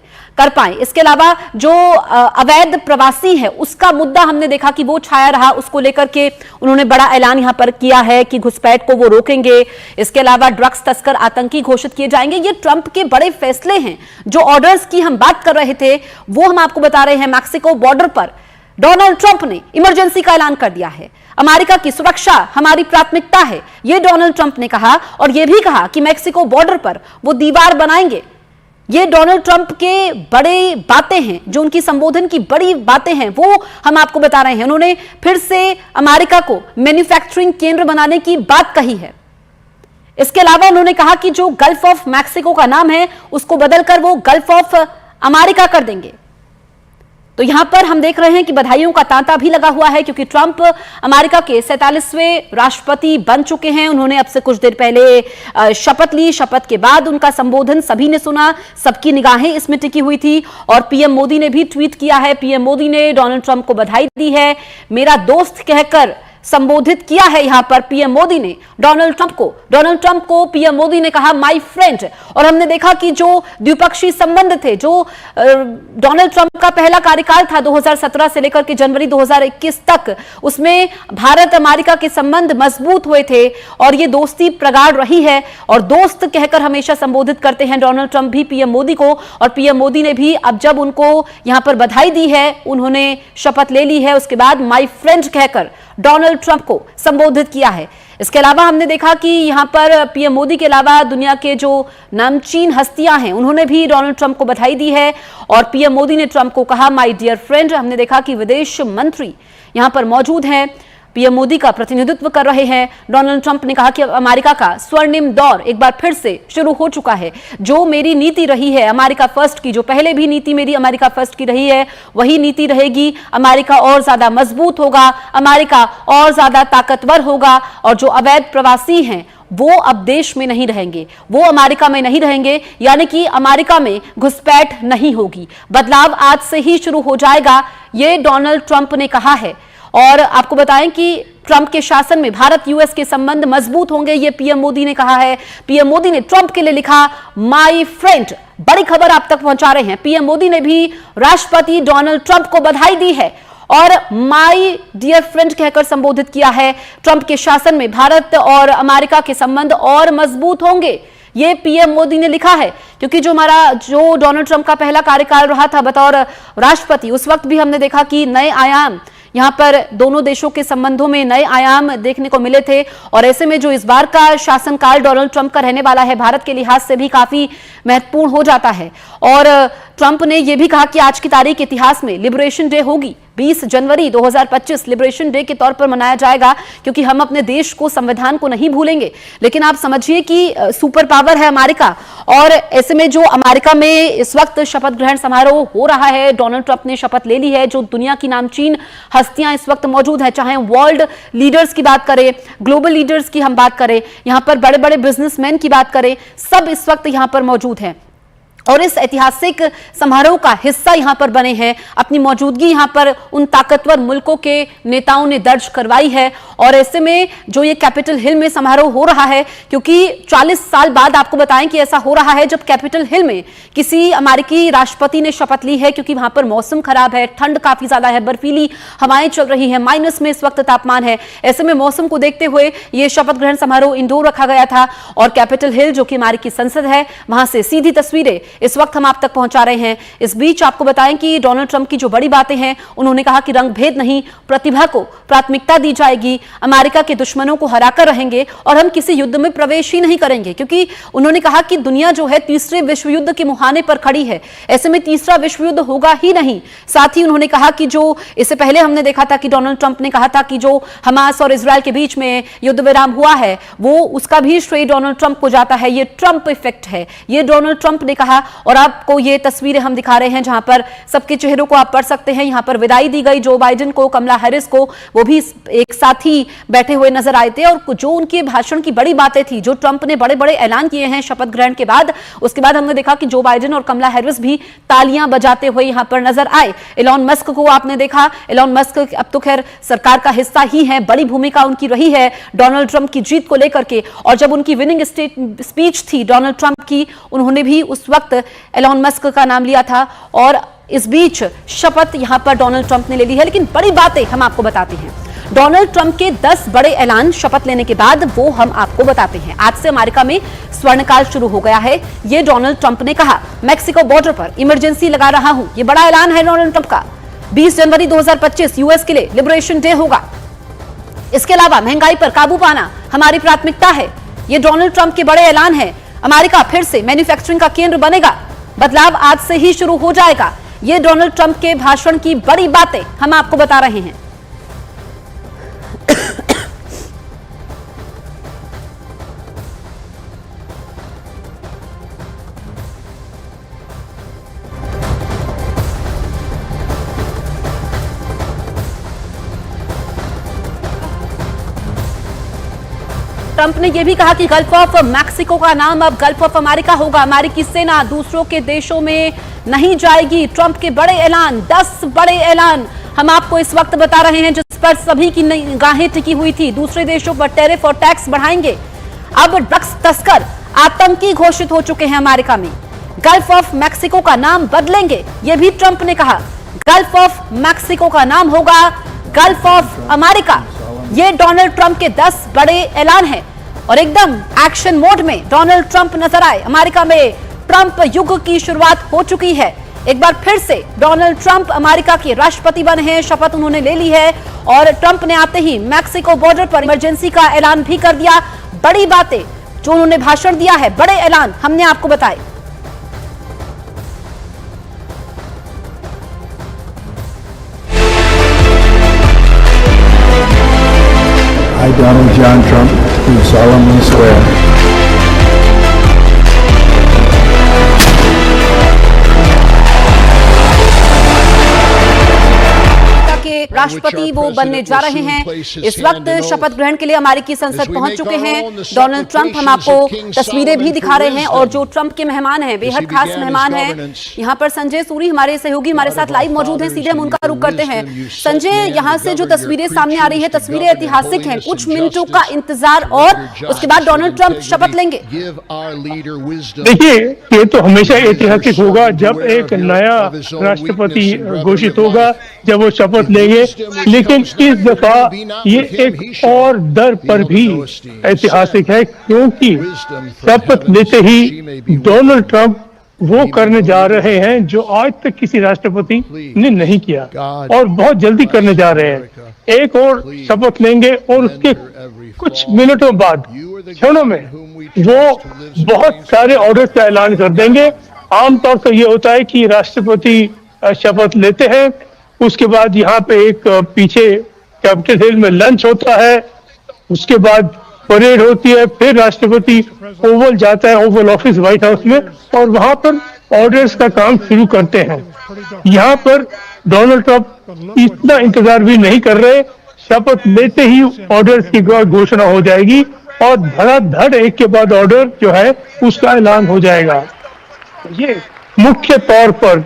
इसके अलावा जो अवैध प्रवासी है उसका मुद्दा हमने देखा कि वो छाया रहा, उसको लेकर के उन्होंने बड़ा ऐलान यहां पर किया है कि घुसपैठ को वो रोकेंगे। इसके अलावा ड्रग्स तस्कर आतंकी घोषित किए जाएंगे। ये ट्रंप के बड़े फैसले हैं। जो ऑर्डर्स की हम बात कर रहे थे वो हम आपको बता रहे हैं। मैक्सिको बॉर्डर पर डोनाल्ड ट्रंप ने इमरजेंसी का ऐलान कर दिया है। अमेरिका की सुरक्षा हमारी प्राथमिकता है, यह डोनाल्ड ट्रंप ने कहा और यह भी कहा कि मैक्सिको बॉर्डर पर वो दीवार बनाएंगे। ये डोनाल्ड ट्रंप के बड़े बातें हैं, जो उनकी संबोधन की बड़ी बातें हैं वो हम आपको बता रहे हैं। उन्होंने फिर से अमेरिका को मैन्युफैक्चरिंग केंद्र बनाने की बात कही है। इसके अलावा उन्होंने कहा कि जो गल्फ ऑफ मैक्सिको का नाम है उसको बदलकर वो गल्फ ऑफ अमेरिका कर देंगे। तो यहां पर हम देख रहे हैं कि बधाइयों का तांता भी लगा हुआ है क्योंकि ट्रंप अमेरिका के 47वें राष्ट्रपति बन चुके हैं। उन्होंने अब से कुछ देर पहले शपथ ली। शपथ के बाद उनका संबोधन सभी ने सुना, सबकी निगाहें इसमें टिकी हुई थी और पीएम मोदी ने भी ट्वीट किया है। पीएम मोदी ने डोनाल्ड ट्रंप को बधाई दी है, मेरा दोस्त कहकर संबोधित किया है। यहां पर पीएम मोदी ने डोनाल्ड ट्रंप को पीएम मोदी ने कहा माय फ्रेंड। और हमने देखा कि जो द्विपक्षीय संबंध थे, जो डोनाल्ड ट्रंप का पहला कार्यकाल था 2017 से लेकर के जनवरी 2021 तक, उसमें भारत अमेरिका के संबंध मजबूत हुए थे और ये दोस्ती प्रगाढ़ रही है और दोस्त कहकर हमेशा संबोधित करते हैं डोनाल्ड ट्रंप भी पीएम मोदी को। और पीएम मोदी ने भी अब जब उनको यहां पर बधाई दी है, उन्होंने शपथ ले ली है, उसके बाद माय फ्रेंड कहकर डोनाल्ड ट्रंप को संबोधित किया है। इसके अलावा हमने देखा कि यहां पर पीएम मोदी के अलावा दुनिया के जो नामचीन हस्तियां हैं उन्होंने भी डोनाल्ड ट्रंप को बधाई दी है और पीएम मोदी ने ट्रंप को कहा माय डियर फ्रेंड। हमने देखा कि विदेश मंत्री यहां पर मौजूद हैं, पीएम मोदी का प्रतिनिधित्व कर रहे हैं। डोनाल्ड ट्रंप ने कहा कि अमेरिका का स्वर्णिम दौर एक बार फिर से शुरू हो चुका है। जो मेरी नीति रही है अमेरिका फर्स्ट की, जो पहले भी नीति मेरी अमेरिका फर्स्ट की रही है, वही नीति रहेगी। अमेरिका और ज्यादा मजबूत होगा, अमेरिका और ज्यादा ताकतवर होगा, और जो अवैध प्रवासी हैं वो अब देश में नहीं रहेंगे, वो अमेरिका में नहीं रहेंगे, यानी कि अमेरिका में घुसपैठ नहीं होगी। बदलाव आज से ही शुरू हो जाएगा, ये डोनाल्ड ट्रंप ने कहा है। और आपको बताएं कि ट्रंप के शासन में भारत यूएस के संबंध मजबूत होंगे, ये पीएम मोदी ने कहा है। पीएम मोदी ने ट्रंप के लिए लिखा माय फ्रेंड। बड़ी खबर आप तक पहुंचा रहे हैं। पीएम मोदी ने भी राष्ट्रपति डोनाल्ड ट्रंप को बधाई दी है और माय डियर फ्रेंड कहकर संबोधित किया है। ट्रंप के शासन में भारत और अमेरिका के संबंध और मजबूत होंगे, ये पीएम मोदी ने लिखा है। क्योंकि जो डोनाल्ड ट्रंप का पहला कार्यकाल रहा था बतौर राष्ट्रपति, उस वक्त भी हमने देखा कि नए आयाम यहां पर दोनों देशों के संबंधों में नए आयाम देखने को मिले थे। और ऐसे में जो इस बार का शासनकाल डोनाल्ड ट्रंप का रहने वाला है, भारत के लिहाज से भी काफी महत्वपूर्ण हो जाता है। और ट्रंप ने यह भी कहा कि आज की तारीख इतिहास में लिबरेशन डे होगी। 20 जनवरी 2025 लिबरेशन डे के तौर पर मनाया जाएगा, क्योंकि हम अपने देश को, संविधान को नहीं भूलेंगे। लेकिन आप समझिए कि सुपर पावर है अमेरिका, और ऐसे में जो अमेरिका में इस वक्त शपथ ग्रहण समारोह हो रहा है, डोनाल्ड ट्रंप ने शपथ ले ली है। जो दुनिया की नामचीन हस्तियां इस वक्त मौजूद हैं, चाहे वर्ल्ड लीडर्स की बात करें, ग्लोबल लीडर्स की हम बात करें, यहां पर बड़े बड़े बिजनेसमैन की बात करें, सब इस वक्त यहां पर मौजूद हैं और इस ऐतिहासिक समारोह का हिस्सा यहां पर बने हैं। अपनी मौजूदगी यहां पर उन ताकतवर मुल्कों के नेताओं ने दर्ज करवाई है। और ऐसे में जो ये कैपिटल हिल में समारोह हो रहा है, क्योंकि 40 साल बाद आपको बताएं कि ऐसा हो रहा है जब कैपिटल हिल में किसी अमेरिकी राष्ट्रपति ने शपथ ली है, क्योंकि वहां पर मौसम खराब है, ठंड काफी ज्यादा है, बर्फीली हवाएं चल रही है, माइनस में इस वक्त तापमान है। ऐसे में मौसम को देखते हुए यह शपथ ग्रहण समारोह इंडोर रखा गया था। और कैपिटल हिल जो कि अमेरिकी संसद है, वहां से सीधी तस्वीरें इस वक्त हम आप तक पहुंचा रहे हैं। इस बीच आपको बताएं कि डोनाल्ड ट्रंप की जो बड़ी बातें हैं, उन्होंने कहा कि रंग भेद नहीं, प्रतिभा को प्राथमिकता दी जाएगी, अमेरिका के दुश्मनों को हराकर रहेंगे और हम किसी युद्ध में प्रवेश ही नहीं करेंगे। क्योंकि उन्होंने कहा कि दुनिया जो है तीसरे विश्व युद्ध के मुहाने पर खड़ी है, ऐसे में तीसरा विश्व युद्ध होगा ही नहीं। साथ ही उन्होंने कहा कि जो इससे पहले हमने देखा था कि डोनाल्ड ट्रंप ने कहा था कि जो हमास और इजरायल के बीच में युद्ध विराम हुआ है, वो उसका भी श्रेय डोनाल्ड ट्रंप को जाता है। ये ट्रंप इफेक्ट है, ये डोनाल्ड ट्रंप ने कहा। और आपको ये तस्वीरें हम दिखा रहे हैं जहां पर सबके चेहरों को आप पढ़ सकते हैं। यहां पर विदाई दी गई जो बाइडेन को, कमला हैरिस को, वो भी एक साथ ही बैठे हुए नजर आए थे। और जो उनके भाषण की बड़ी बातें थी, जो ट्रंप ने बड़े बड़े ऐलान किए हैं शपथ ग्रहण के बाद, उसके बाद हमने देखा कि जो बाइडेन और कमला हैरिस भी तालियां बजाते हुए यहां पर नजर आए। एलॉन मस्क को आपने देखा, एलॉन मस्क अब तो खैर सरकार का हिस्सा ही है, बड़ी भूमिका उनकी रही है डोनाल्ड ट्रंप की जीत को लेकर के। और जब उनकी विनिंग स्पीच थी डोनाल्ड ट्रंप की, उन्होंने भी उस वक्त एलॉन मस्क का नाम लिया था। और इस बीच शपथ यहां पर डोनाल्ड ट्रंप ने ले ली है। लेकिन बड़ी बातें हम आपको बताते हैं। डोनाल्ड ट्रंप के 10 बड़े ऐलान शपथ लेने के बाद वो हम आपको बताते हैं। आज से अमेरिका में स्वर्णकाल शुरू हो गया है, ये डोनाल्ड ट्रंप ने कहा। मैक्सिको बॉर्डर पर इमरजेंसी लगा रहा हूं, ये बड़ा ऐलान है डोनाल्ड ट्रंप का। 20 जनवरी 2025 यूएस के लिए लिबरेशन डे होगा। इसके अलावा महंगाई पर काबू पाना हमारी प्राथमिकता है, ये डोनाल्ड ट्रंप के बड़े ऐलान है। अमेरिका फिर से मैन्युफैक्चरिंग का केंद्र बनेगा, बदलाव आज से ही शुरू हो जाएगा। ये डोनाल्ड ट्रंप के भाषण की बड़ी बातें हम आपको बता रहे हैं। ट्रंप ने यह भी कहा कि गल्फ ऑफ मैक्सिको का नाम अब गल्फ ऑफ अमेरिका होगा। अमेरिकी सेना दूसरों के देशों में नहीं जाएगी। ट्रंप के बड़े ऐलान, 10 बड़े ऐलान हम आपको इस वक्त बता रहे हैं, जिस पर सभी की निगाहें टिकी हुई थी। दूसरे देशों पर टैरिफ और टैक्स बढ़ाएंगे। अब ड्रग्स तस्कर आतंकी घोषित हो चुके हैं अमेरिका में। गल्फ ऑफ मैक्सिको का नाम बदलेंगे, यह भी ट्रंप ने कहा। गल्फ ऑफ मैक्सिको का नाम होगा गल्फ ऑफ अमेरिका। ये डोनाल्ड ट्रंप के 10 बड़े ऐलान हैं और एकदम एक्शन मोड में डोनाल्ड ट्रंप नजर आए। अमेरिका में ट्रंप युग की शुरुआत हो चुकी है। एक बार फिर से डोनाल्ड ट्रंप अमेरिका के राष्ट्रपति बने हैं, शपथ उन्होंने ले ली है। और ट्रंप ने आते ही मैक्सिको बॉर्डर पर इमरजेंसी का ऐलान भी कर दिया। बड़ी बातें जो उन्होंने भाषण दिया है, बड़े ऐलान हमने आपको बताए। I, Donald John Trump, do solemnly swear. राष्ट्रपति वो बनने जा रहे हैं। इस वक्त शपथ ग्रहण के लिए अमेरिकी संसद पहुंच चुके हैं डोनाल्ड ट्रंप। हम आपको तस्वीरें भी दिखा रहे हैं और जो ट्रंप के मेहमान हैं, बेहद खास मेहमान हैं। यहाँ पर संजय सूरी हमारे सहयोगी हमारे साथ लाइव मौजूद हैं, सीधे हम उनका रुख करते हैं। संजय, यहाँ से जो तस्वीरें सामने आ रही है, तस्वीरें ऐतिहासिक हैं। कुछ मिनटों का इंतजार और उसके बाद डोनाल्ड ट्रंप शपथ लेंगे। देखिए, ये तो हमेशा ऐतिहासिक होगा जब एक नया राष्ट्रपति घोषित होगा, जब वो शपथ लेंगे। लेकिन इस दफा ये एक और दर पर भी ऐतिहासिक है, क्योंकि शपथ लेते ही डोनाल्ड ट्रंप वो करने जा रहे हैं जो आज तक किसी राष्ट्रपति ने नहीं किया और बहुत जल्दी करने जा रहे हैं। एक और शपथ लेंगे और उसके कुछ मिनटों बाद, क्षणों में, वो बहुत सारे ऑर्डर का ऐलान कर देंगे। आमतौर पर यह होता है कि राष्ट्रपति शपथ लेते हैं, उसके बाद यहाँ पे एक पीछे कैपिटल हिल में लंच होता है, उसके बाद परेड होती है, फिर राष्ट्रपति ओवल जाता है, ओवल ऑफिस व्हाइट हाउस में, और वहां पर ऑर्डर्स का काम शुरू करते हैं। यहाँ पर डोनाल्ड ट्रंप इतना इंतजार भी नहीं कर रहे, शपथ लेते ही ऑर्डर्स की घोषणा हो जाएगी और धड़ाधड़ एक के बाद ऑर्डर जो है उसका ऐलान हो जाएगा। ये मुख्य तौर पर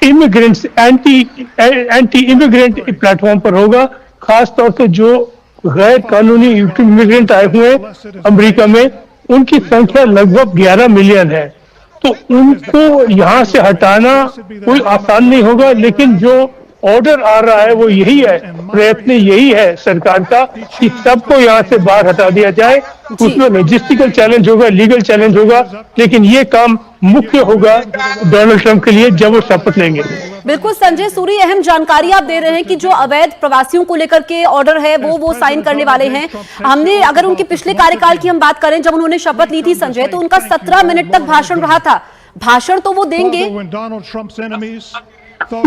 इमिग्रेंट्स एंटी इमिग्रेंट प्लेटफॉर्म पर होगा, खास तौर से जो गैर कानूनी इमिग्रेंट आए हुए हैं अमेरिका में, उनकी संख्या लगभग 11 मिलियन है। तो उनको यहाँ से हटाना कोई आसान नहीं होगा, लेकिन जो ऑर्डर आ रहा है वो यही है, प्रयत्न यही है सरकार का कि सबको यहाँ से बाहर हटा दिया जाए। उसमें लॉजिस्टिकल चैलेंज होगा, लीगल चैलेंज होगा, लेकिन ये काम मुख्य होगा डोनाल्ड ट्रंप के लिए जब वो शपथ लेंगे। बिल्कुल संजय सूरी, अहम जानकारी आप दे रहे हैं कि जो अवैध प्रवासियों को लेकर के ऑर्डर है वो साइन करने वाले हैं। हमने अगर उनके पिछले कार्यकाल की हम बात करें, जब उन्होंने शपथ ली थी संजय, तो उनका 17 मिनट तक भाषण रहा था। भाषण तो वो देंगे,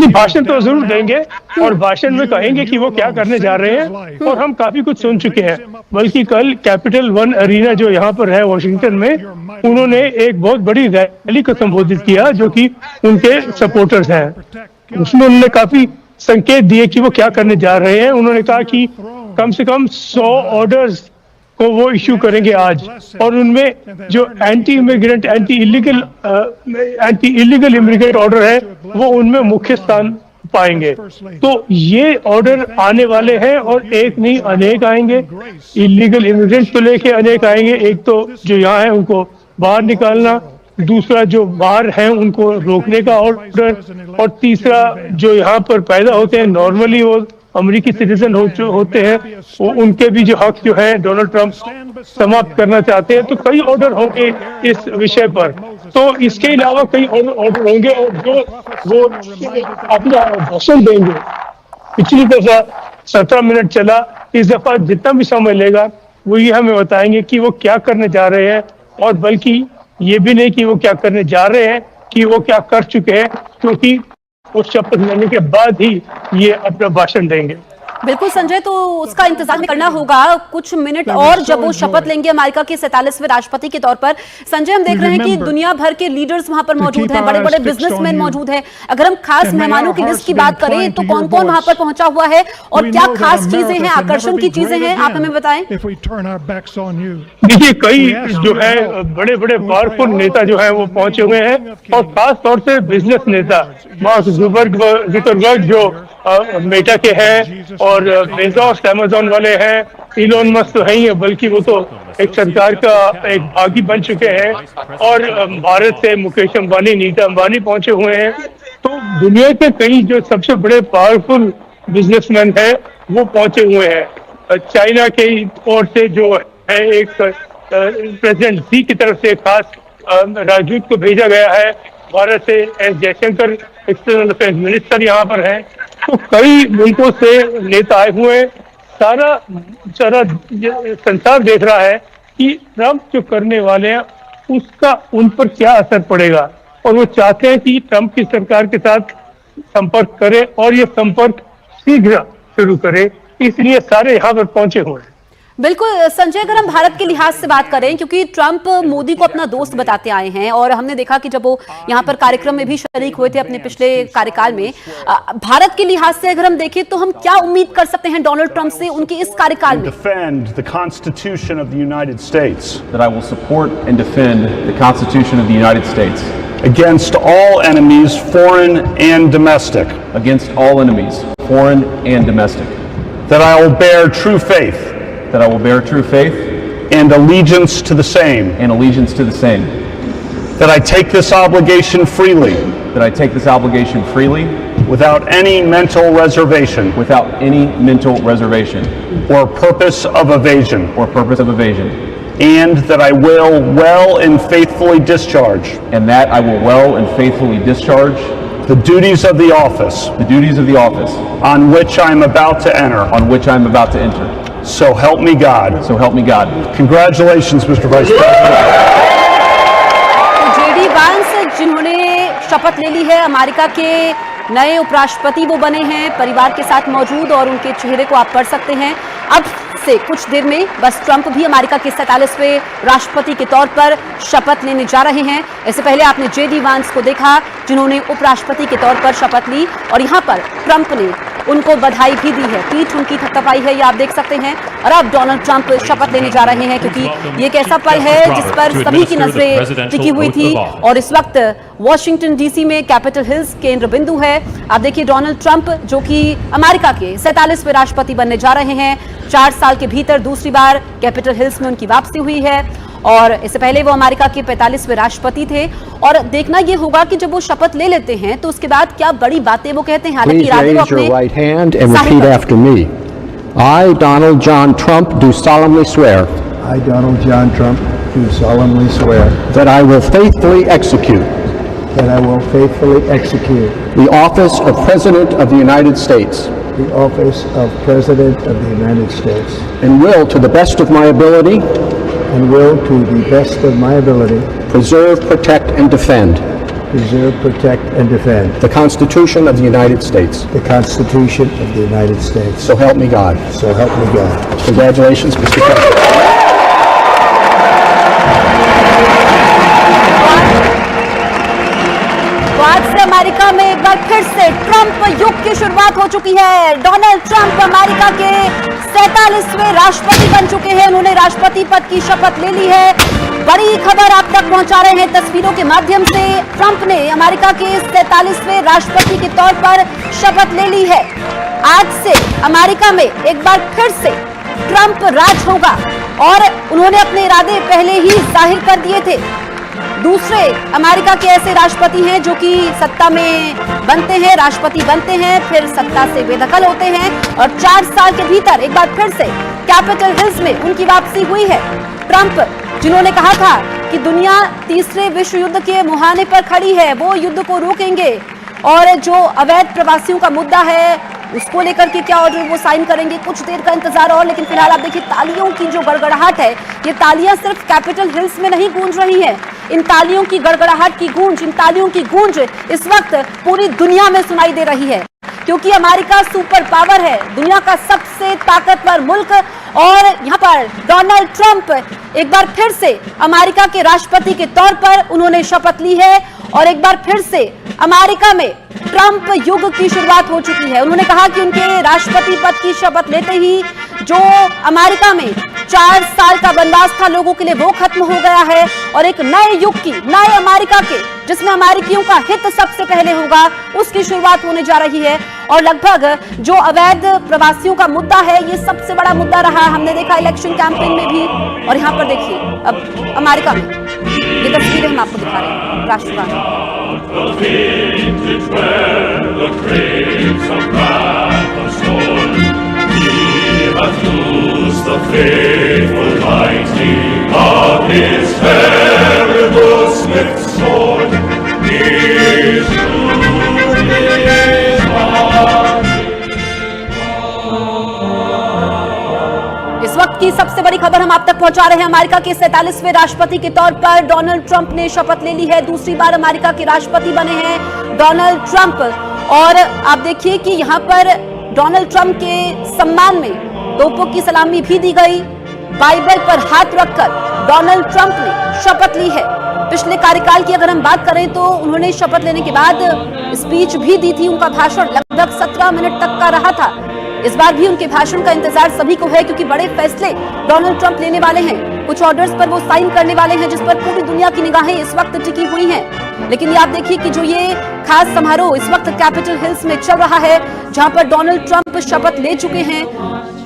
भाषण तो जरूर देंगे और भाषण में कहेंगे कि वो क्या करने जा रहे हैं, और हम काफी कुछ सुन चुके हैं। बल्कि कल कैपिटल वन अरीना जो यहाँ पर है वॉशिंगटन में, उन्होंने एक बहुत बड़ी रैली को संबोधित किया जो कि उनके सपोर्टर्स हैं। उसमें उन्होंने काफी संकेत दिए कि वो क्या करने जा रहे हैं। उन्होंने कहा कि कम से कम 100 ऑर्डर्स को वो इश्यू करेंगे आज, और उनमें जो एंटी इलीगल इमिग्रेंट ऑर्डर है वो उनमें मुख्य स्थान पाएंगे। तो ये ऑर्डर आने वाले हैं और एक नहीं अनेक आएंगे। इलीगल इमिग्रेंट को लेके अनेक आएंगे। एक तो जो यहाँ है उनको बाहर निकालना, दूसरा जो बाहर हैं उनको रोकने का ऑर्डर, और तीसरा जो यहाँ पर पैदा होते हैं नॉर्मली वो अमेरिकी सिटीजन होते हैं, वो उनके भी जो हक जो है डोनाल्ड ट्रंप समाप्त करना चाहते हैं। तो कई ऑर्डर होंगे इस विषय पर। तो इसके अलावा कई ऑर्डर होंगे और जो वो अपना भाषण देंगे। पिछली दफा 17 मिनट चला, इस दफा जितना भी समय लेगा वो ये हमें बताएंगे कि वो क्या करने जा रहे हैं, और बल्कि ये भी नहीं कि वो क्या करने जा रहे हैं, कि वो क्या कर चुके हैं, क्योंकि उस शपथ लेने के बाद ही ये अपना भाषण देंगे। बिल्कुल संजय, तो उसका इंतजार करना होगा कुछ मिनट और, जब वो शपथ लेंगे अमेरिका के 47वें राष्ट्रपति के तौर पर। संजय, हम देख रहे हैं कि दुनिया भर के लीडर्स वहां पर मौजूद हैं, बड़े बड़े बिजनेसमैन मौजूद हैं। अगर हम खास मेहमानों की लिस्ट की बात करें तो कौन कौन वहां पर पहुंचा हुआ है और क्या खास चीजें हैं, आकर्षण की चीजें हैं, आप हमें बताएं। देखिए, कई जो है बड़े बड़े पावरफुल नेता जो है वो पहुंचे हुए हैं, और खास तौर से बिजनेस नेता मार्क जुकरबर्ग जो मेटा के हैं, और बेजोस अमेज़न वाले हैं, इलोन मस्क तो है ही है, बल्कि वो तो एक सरकार का एक भागी बन चुके हैं, और भारत से मुकेश अंबानी, नीता अंबानी पहुंचे हुए हैं। तो दुनिया के कई जो सबसे बड़े पावरफुल बिजनेसमैन हैं वो पहुंचे हुए हैं। चाइना के ओर से जो है एक प्रेसिडेंट शी की तरफ से खास राजदूत को भेजा गया है। भारत से S Jaishankar external affairs minister यहाँ पर हैं। तो कई मुल्कों से नेता आए हुए हैं। सारा संसार देख रहा है कि ट्रंप जो करने वाले हैं उसका उन पर क्या असर पड़ेगा, और वो चाहते हैं कि ट्रंप की सरकार के साथ संपर्क करे और ये संपर्क शीघ्र शुरू करे, इसलिए सारे यहाँ पर पहुंचे हुए हैं। बिल्कुल संजय, अगर हम भारत के लिहाज से बात करें, क्योंकि ट्रंप मोदी को अपना दोस्त बताते आए हैं और हमने देखा कि जब वो यहाँ पर कार्यक्रम में भी शरीक हुए थे अपने पिछले कार्यकाल में, भारत के लिहाज से अगर हम देखें तो हम क्या उम्मीद कर सकते हैं डोनाल्ड ट्रंप से उनके इस कार्यकाल में? Defend the Constitution of the United States. That I will support and defend the Constitution of the United States. Against all enemies, foreign and domestic. Against all enemies, foreign and domestic. That I will bear true faith. That I will bear true faith. And allegiance to the same. And allegiance to the same. That I take this obligation freely. That I take this obligation freely. Without any mental reservation. Without any mental reservation. Or purpose of evasion. Or purpose of evasion. And that I will well and faithfully discharge. And that I will well and faithfully discharge. The duties of the office. The duties of the office. On which I am about to enter. On which I am about to enter. So help me God. So help me God. Congratulations, Mr. Vice President. JD वांस जिन्होंने शपथ ले ली है, America के नए उपराष्ट्रपति वो बने हैं, परिवार के साथ मौजूद, और उनके चेहरे को आप पढ़ सकते हैं। अब से कुछ देर में बस ट्रंप भी अमेरिका के 47वें राष्ट्रपति के तौर पर शपथ लेने जा रहे हैं। इससे पहले आपने जेडी वांस को देखा जिन्होंने उपराष्ट्रपति के तौर पर शपथ ली, और यहाँ पर ट्रंप ने उनको बधाई भी दी है। पीठ उनकी थपथपाई है, ये आप देख सकते हैं। और अब डोनाल्ड ट्रंप शपथ लेने जा रहे हैं, क्योंकि ये एक ऐसा पल है जिस पर सभी की नजरें टिकी हुई थी, और इस वक्त वॉशिंगटन डीसी में कैपिटल हिल्स केंद्र बिंदु है। आप देखिए डोनाल्ड ट्रंप जो कि अमेरिका के 47वें राष्ट्रपति बनने जा रहे हैं। 4 साल के भीतर दूसरी बार कैपिटल हिल्स में उनकी वापसी हुई है, और इससे पहले वो अमेरिका के 45वें राष्ट्रपति थे। और देखना ये होगा कि जब वो शपथ ले लेते हैं तो उसके बाद क्या बड़ी बातें वो कहते हैं। हालांकि Please raise your right hand and repeat after me. I, Donald John Trump, do solemnly swear. I, Donald John Trump, do solemnly swear That I will faithfully execute. that I will faithfully execute The office of President of the United States. the office of President of the United States And will, to the best of my ability, and will, to the best of my ability, preserve, protect, and defend preserve, protect, and defend the Constitution of the United States. the Constitution of the United States. So help me God. So help me God. Congratulations, Mr. President. तो आज से America में एक बार फिर से Trump युग की शुरुआत हो चुकी है। डोनाल्ड ट्रंप अमेरिका के 47वें राष्ट्रपति बन चुके हैं। उन्होंने राष्ट्रपति पद की शपथ ले ली है। बड़ी खबर आप तक पहुंचा रहे हैं तस्वीरों के माध्यम से। ट्रंप ने अमेरिका के 47वें राष्ट्रपति के तौर पर शपथ ले ली है। आज से अमेरिका में एक बार फिर से ट्रंप राज होगा, और उन्होंने अपने इरादे पहले ही जाहिर कर दिए थे। दूसरे अमेरिका के ऐसे राष्ट्रपति हैं जो कि सत्ता में बनते हैं, राष्ट्रपति बनते हैं, फिर सत्ता से बेदखल होते हैं, और 4 साल के भीतर एक बार फिर से कैपिटल हिल्स में उनकी वापसी हुई है। ट्रंप जिन्होंने कहा था कि दुनिया तीसरे विश्व युद्ध के मुहाने पर खड़ी है, वो युद्ध को रोकेंगे, और जो अवैध प्रवासियों का मुद्दा है उसको लेकर के क्या ऑर्डर वो साइन करेंगे। कुछ देर का इंतजार और, लेकिन फिलहाल आप देखिए तालियों की जो गड़गड़ाहट है, ये तालियां सिर्फ कैपिटल हिल्स में नहीं गूंज रही है। इन तालियों की गड़गड़ाहट की गूंज, इन तालियों की गूंज इस वक्त पूरी दुनिया में सुनाई दे रही है, क्योंकि अमेरिका सुपर पावर है, दुनिया का सबसे ताकतवर मुल्क, और यहाँ पर डोनाल्ड ट्रंप एक बार फिर से अमेरिका के राष्ट्रपति के तौर पर उन्होंने शपथ ली है, और एक बार फिर से अमेरिका में ट्रंप युग की शुरुआत हो चुकी है। उन्होंने कहा कि उनके राष्ट्रपति पद की शपथ लेते ही जो अमेरिका में 4 साल का वनवास था लोगों के लिए, वो खत्म हो गया है, और एक नए युग की, नए अमेरिका के, जिसमें अमेरिकियों का हित सबसे पहले होगा, उसकी शुरुआत होने जा रही है। और लगभग जो अवैध प्रवासियों का मुद्दा है, ये सबसे बड़ा मुद्दा रहा, हमने देखा इलेक्शन कैंपेन में भी। और यहाँ पर देखिए अब अमेरिका में ये तस्वीरें हम आपको दिखा रहे हैं। राष्ट्रगान the faithful lightning of his terrible swift sword. His truth is इस वक्त की सबसे बड़ी खबर हम आप तक पहुंचा रहे हैं। अमेरिका के 47वें राष्ट्रपति के तौर पर डोनाल्ड ट्रंप ने शपथ ले ली है। दूसरी बार अमेरिका के राष्ट्रपति बने हैं डोनाल्ड ट्रंप, और आप देखिए कि यहाँ पर डोनाल्ड ट्रंप के सम्मान में तोपों की सलामी भी दी गई। बाइबल पर हाथ रखकर डोनाल्ड ट्रंप ने शपथ ली है। पिछले कार्यकाल की अगर हम बात करें तो उन्होंने शपथ लेने के बाद स्पीच भी दी थी। उनका भाषण लगभग 17 मिनट तक का रहा था। इस बार भी उनके भाषण का इंतजार सभी को है, क्योंकि बड़े फैसले डोनाल्ड ट्रंप लेने वाले हैं। कुछ ऑर्डर्स पर वो साइन करने वाले हैं, जिस पर पूरी दुनिया की निगाहें इस वक्त टिकी हुई हैं। लेकिन ये आप देखिए कि जो ये खास समारोह इस वक्त कैपिटल हिल्स में चल रहा है, जहां पर डोनाल्ड ट्रंप शपथ ले चुके हैं।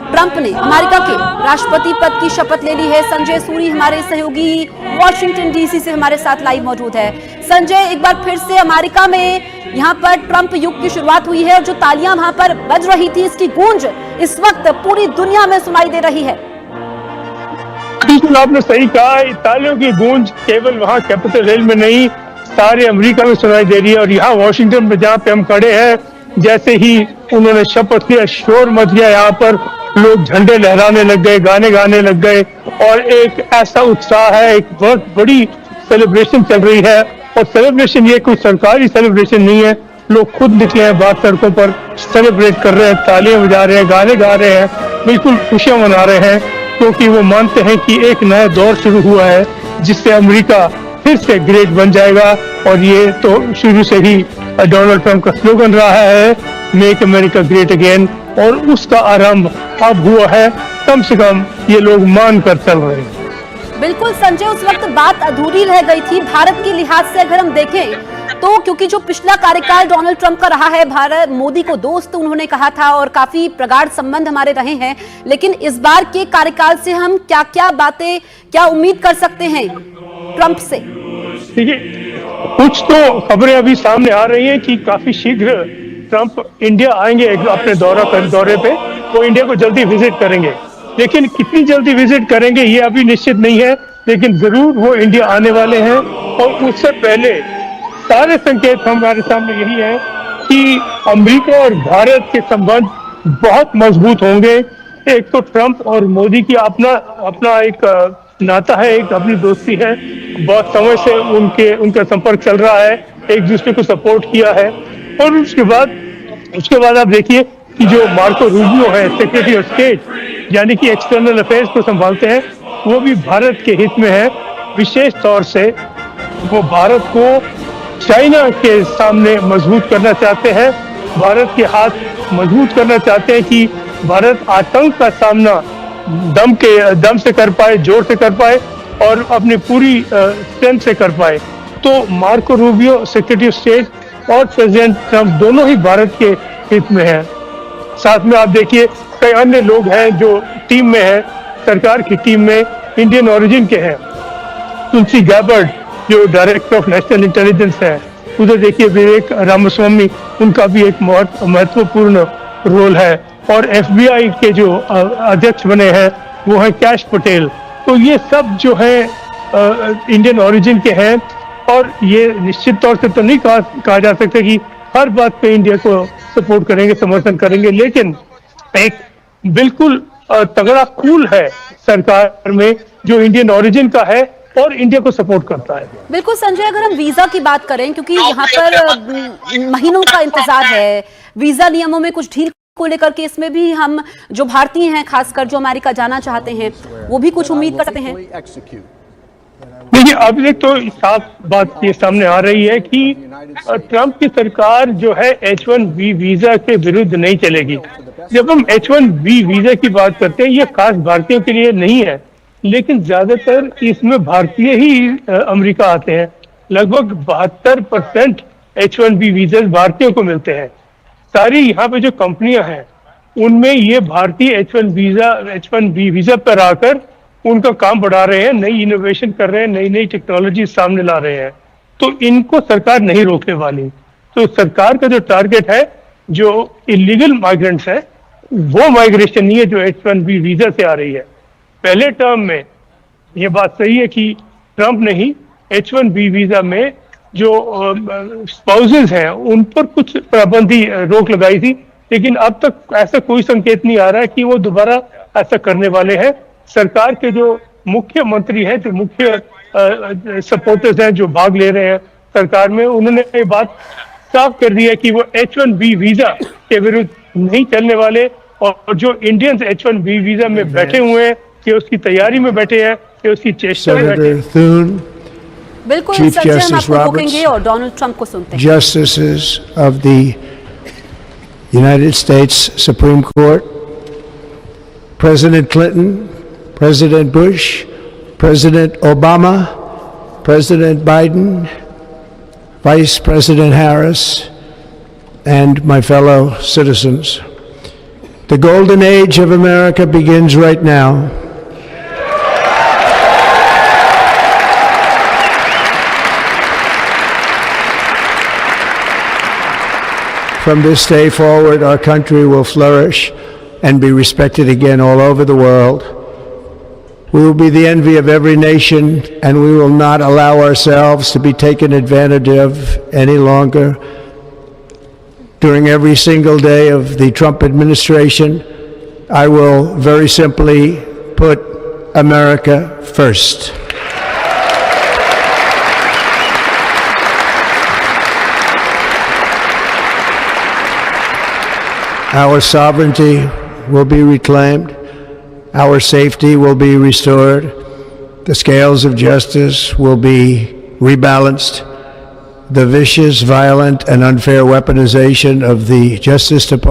ट्रंप ने अमेरिका के राष्ट्रपति पद की शपथ ले ली है। संजय सूरी हमारे सहयोगी वॉशिंगटन डीसी से हमारे साथ लाइव मौजूद है। संजय, एक बार फिर से अमेरिका में यहाँ पर ट्रंप युग की शुरुआत हुई है और जो तालियां वहां पर बज रही थी, इसकी गूंज इस वक्त पूरी दुनिया में सुनाई दे रही है। बिल्कुल आपने सही कहा, तालियों की गूंज केवल वहाँ कैपिटल हिल में नहीं, सारे अमेरिका में सुनाई दे रही है। और यहाँ वॉशिंगटन में जहाँ पे हम खड़े हैं, जैसे ही उन्होंने शपथ लिया, शोर मच गया। यहाँ पर लोग झंडे लहराने लग गए, गाने गाने लग गए और एक ऐसा उत्साह है, एक बहुत बड़ी सेलिब्रेशन चल रही है। और सेलिब्रेशन ये कोई सरकारी सेलिब्रेशन नहीं है, लोग खुद निकले हैं बाहर सड़कों पर, सेलिब्रेट कर रहे हैं, तालियां बजा रहे हैं, गाने गा रहे हैं, बिल्कुल खुशियां मना रहे हैं, क्योंकि वो मानते हैं कि एक नया दौर शुरू हुआ है जिससे अमेरिका फिर से ग्रेट बन जाएगा। और ये तो शुरू से ही डोनाल्ड ट्रंप का स्लोगन रहा है, मेक अमेरिका ग्रेट अगेन, और उसका आरंभ अब हुआ है। कम से कम ये लोग मान कर चल रहे हैं। बिल्कुल संजय, उस वक्त बात अधूरी रह गई थी भारत के लिहाज से अगर हम देखें तो, क्योंकि जो पिछला कार्यकाल डोनाल्ड ट्रंप का रहा है, भारत मोदी को दोस्त उन्होंने कहा था और काफी प्रगाढ़ संबंध हमारे रहे हैं। लेकिन इस बार के कार्यकाल से हम क्या क्या बातें, क्या उम्मीद कर सकते हैं ट्रंप से? देखिए, कुछ तो खबरें अभी सामने आ रही हैं कि काफी शीघ्र ट्रंप इंडिया आएंगे अपने दौरे पे। वो इंडिया को जल्दी विजिट करेंगे, लेकिन कितनी जल्दी विजिट करेंगे ये अभी निश्चित नहीं है, लेकिन जरूर वो इंडिया आने वाले हैं। और उससे पहले सारे संकेत हमारे सामने यही है कि अमेरिका और भारत के संबंध बहुत मजबूत होंगे। एक तो ट्रंप और मोदी की अपना एक नाता है, एक अपनी दोस्ती है, बहुत समय से उनका संपर्क चल रहा है, एक दूसरे को सपोर्ट किया है। और उसके बाद आप देखिए कि जो मार्को रूबियो है, सेक्रेटरी ऑफ स्टेट, यानी कि एक्सटर्नल अफेयर्स को संभालते हैं, वो भी भारत के हित में है। विशेष तौर से वो भारत को चाइना के सामने मजबूत करना चाहते हैं, भारत के हाथ मजबूत करना चाहते हैं कि भारत आतंक का सामना दम से कर पाए, जोर से कर पाए और अपनी पूरी स्ट्रेंथ से कर पाए। तो Marco Rubio, secretary of state, और प्रेसिडेंट ट्रंप दोनों ही भारत के हित में हैं। साथ में आप देखिए कई अन्य लोग हैं जो टीम में हैं, सरकार की टीम में इंडियन ओरिजिन के हैं। तुलसी गैबर्ड जो डायरेक्टर ऑफ नेशनल इंटेलिजेंस है, उधर देखिए विवेक रामास्वामी, उनका भी एक महत्वपूर्ण रोल है। और FBI के जो अध्यक्ष बने हैं वो है कैश पटेल। तो ये सब जो है इंडियन ओरिजिन के हैं। और ये निश्चित तौर से तो नहीं कहा जा सकता कि हर बात पे इंडिया को सपोर्ट करेंगे, समर्थन करेंगे, लेकिन एक बिल्कुल तगड़ा कूल है सरकार में जो इंडियन ओरिजिन का है और इंडिया को सपोर्ट करता है। बिल्कुल संजय, अगर हम वीजा की बात करें, क्योंकि यहाँ पर महीनों का इंतजार है, वीजा नियमों में कुछ ढील को लेकर के, इसमें भी हम जो भारतीय हैं, खासकर जो अमेरिका जाना चाहते हैं, वो भी कुछ उम्मीद करते हैं। देखिए, अब एक तो साफ बात ये सामने आ रही है कि ट्रंप की सरकार जो है H1B वीजा के विरुद्ध नहीं चलेगी। जब हम H1B वीजा की बात करते हैं, ये खास भारतीयों के लिए नहीं है, लेकिन ज्यादातर इसमें भारतीय ही अमेरिका आते हैं। लगभग 72% H1B वीजा भारतीयों को मिलते हैं। सारी यहाँ पे जो कंपनियां हैं उनमें ये भारतीय H1B वीजा पर आकर उनका काम बढ़ा रहे हैं, नई इनोवेशन कर रहे हैं, नई नई टेक्नोलॉजी सामने ला रहे हैं। तो इनको सरकार नहीं रोकने वाली। तो सरकार का जो टारगेट है, जो इलीगल माइग्रेंट्स है, वो माइग्रेशन नहीं है जो H1B वीजा से आ रही है। पहले टर्म में ये बात सही है कि ट्रंप ने ही H1B वीजा में जो स्पाउसेस हैं उन पर कुछ पाबंदी रोक लगाई थी, लेकिन अब तक ऐसा कोई संकेत नहीं आ रहा है कि वो दोबारा ऐसा करने वाले हैं। सरकार के जो मुख्य मंत्री हैं, जो मुख्य सपोर्टर्स हैं, जो भाग ले रहे हैं सरकार में, उन्होंने ये बात साफ कर दी है कि वो H1B वीजा के विरुद्ध नहीं चलने वाले। और जो इंडियंस H1B वीजा में बैठे हुए हैं कि उसकी तैयारी में बैठे हैं, कि उसकी चेष्टा में बैठे हैं। Senator Thune, बिल्कुल Chief संजय, हम Justice आपको Roberts, रोकेंगे और डोनाल्ड ट्रंप को सुनते हैं। Justices of the United States Supreme Court, President Clinton, President Bush, President Obama, President Biden, Vice President Harris, and my fellow citizens. The golden age of America begins right now. From this day forward, our country will flourish and be respected again all over the world. We will be the envy of every nation, and we will not allow ourselves to be taken advantage of any longer. During every single day of the Trump administration, I will very simply put America first. Our sovereignty will be reclaimed. Our safety will be restored. The scales of justice will be rebalanced. The vicious, violent, and unfair weaponization of the Justice Department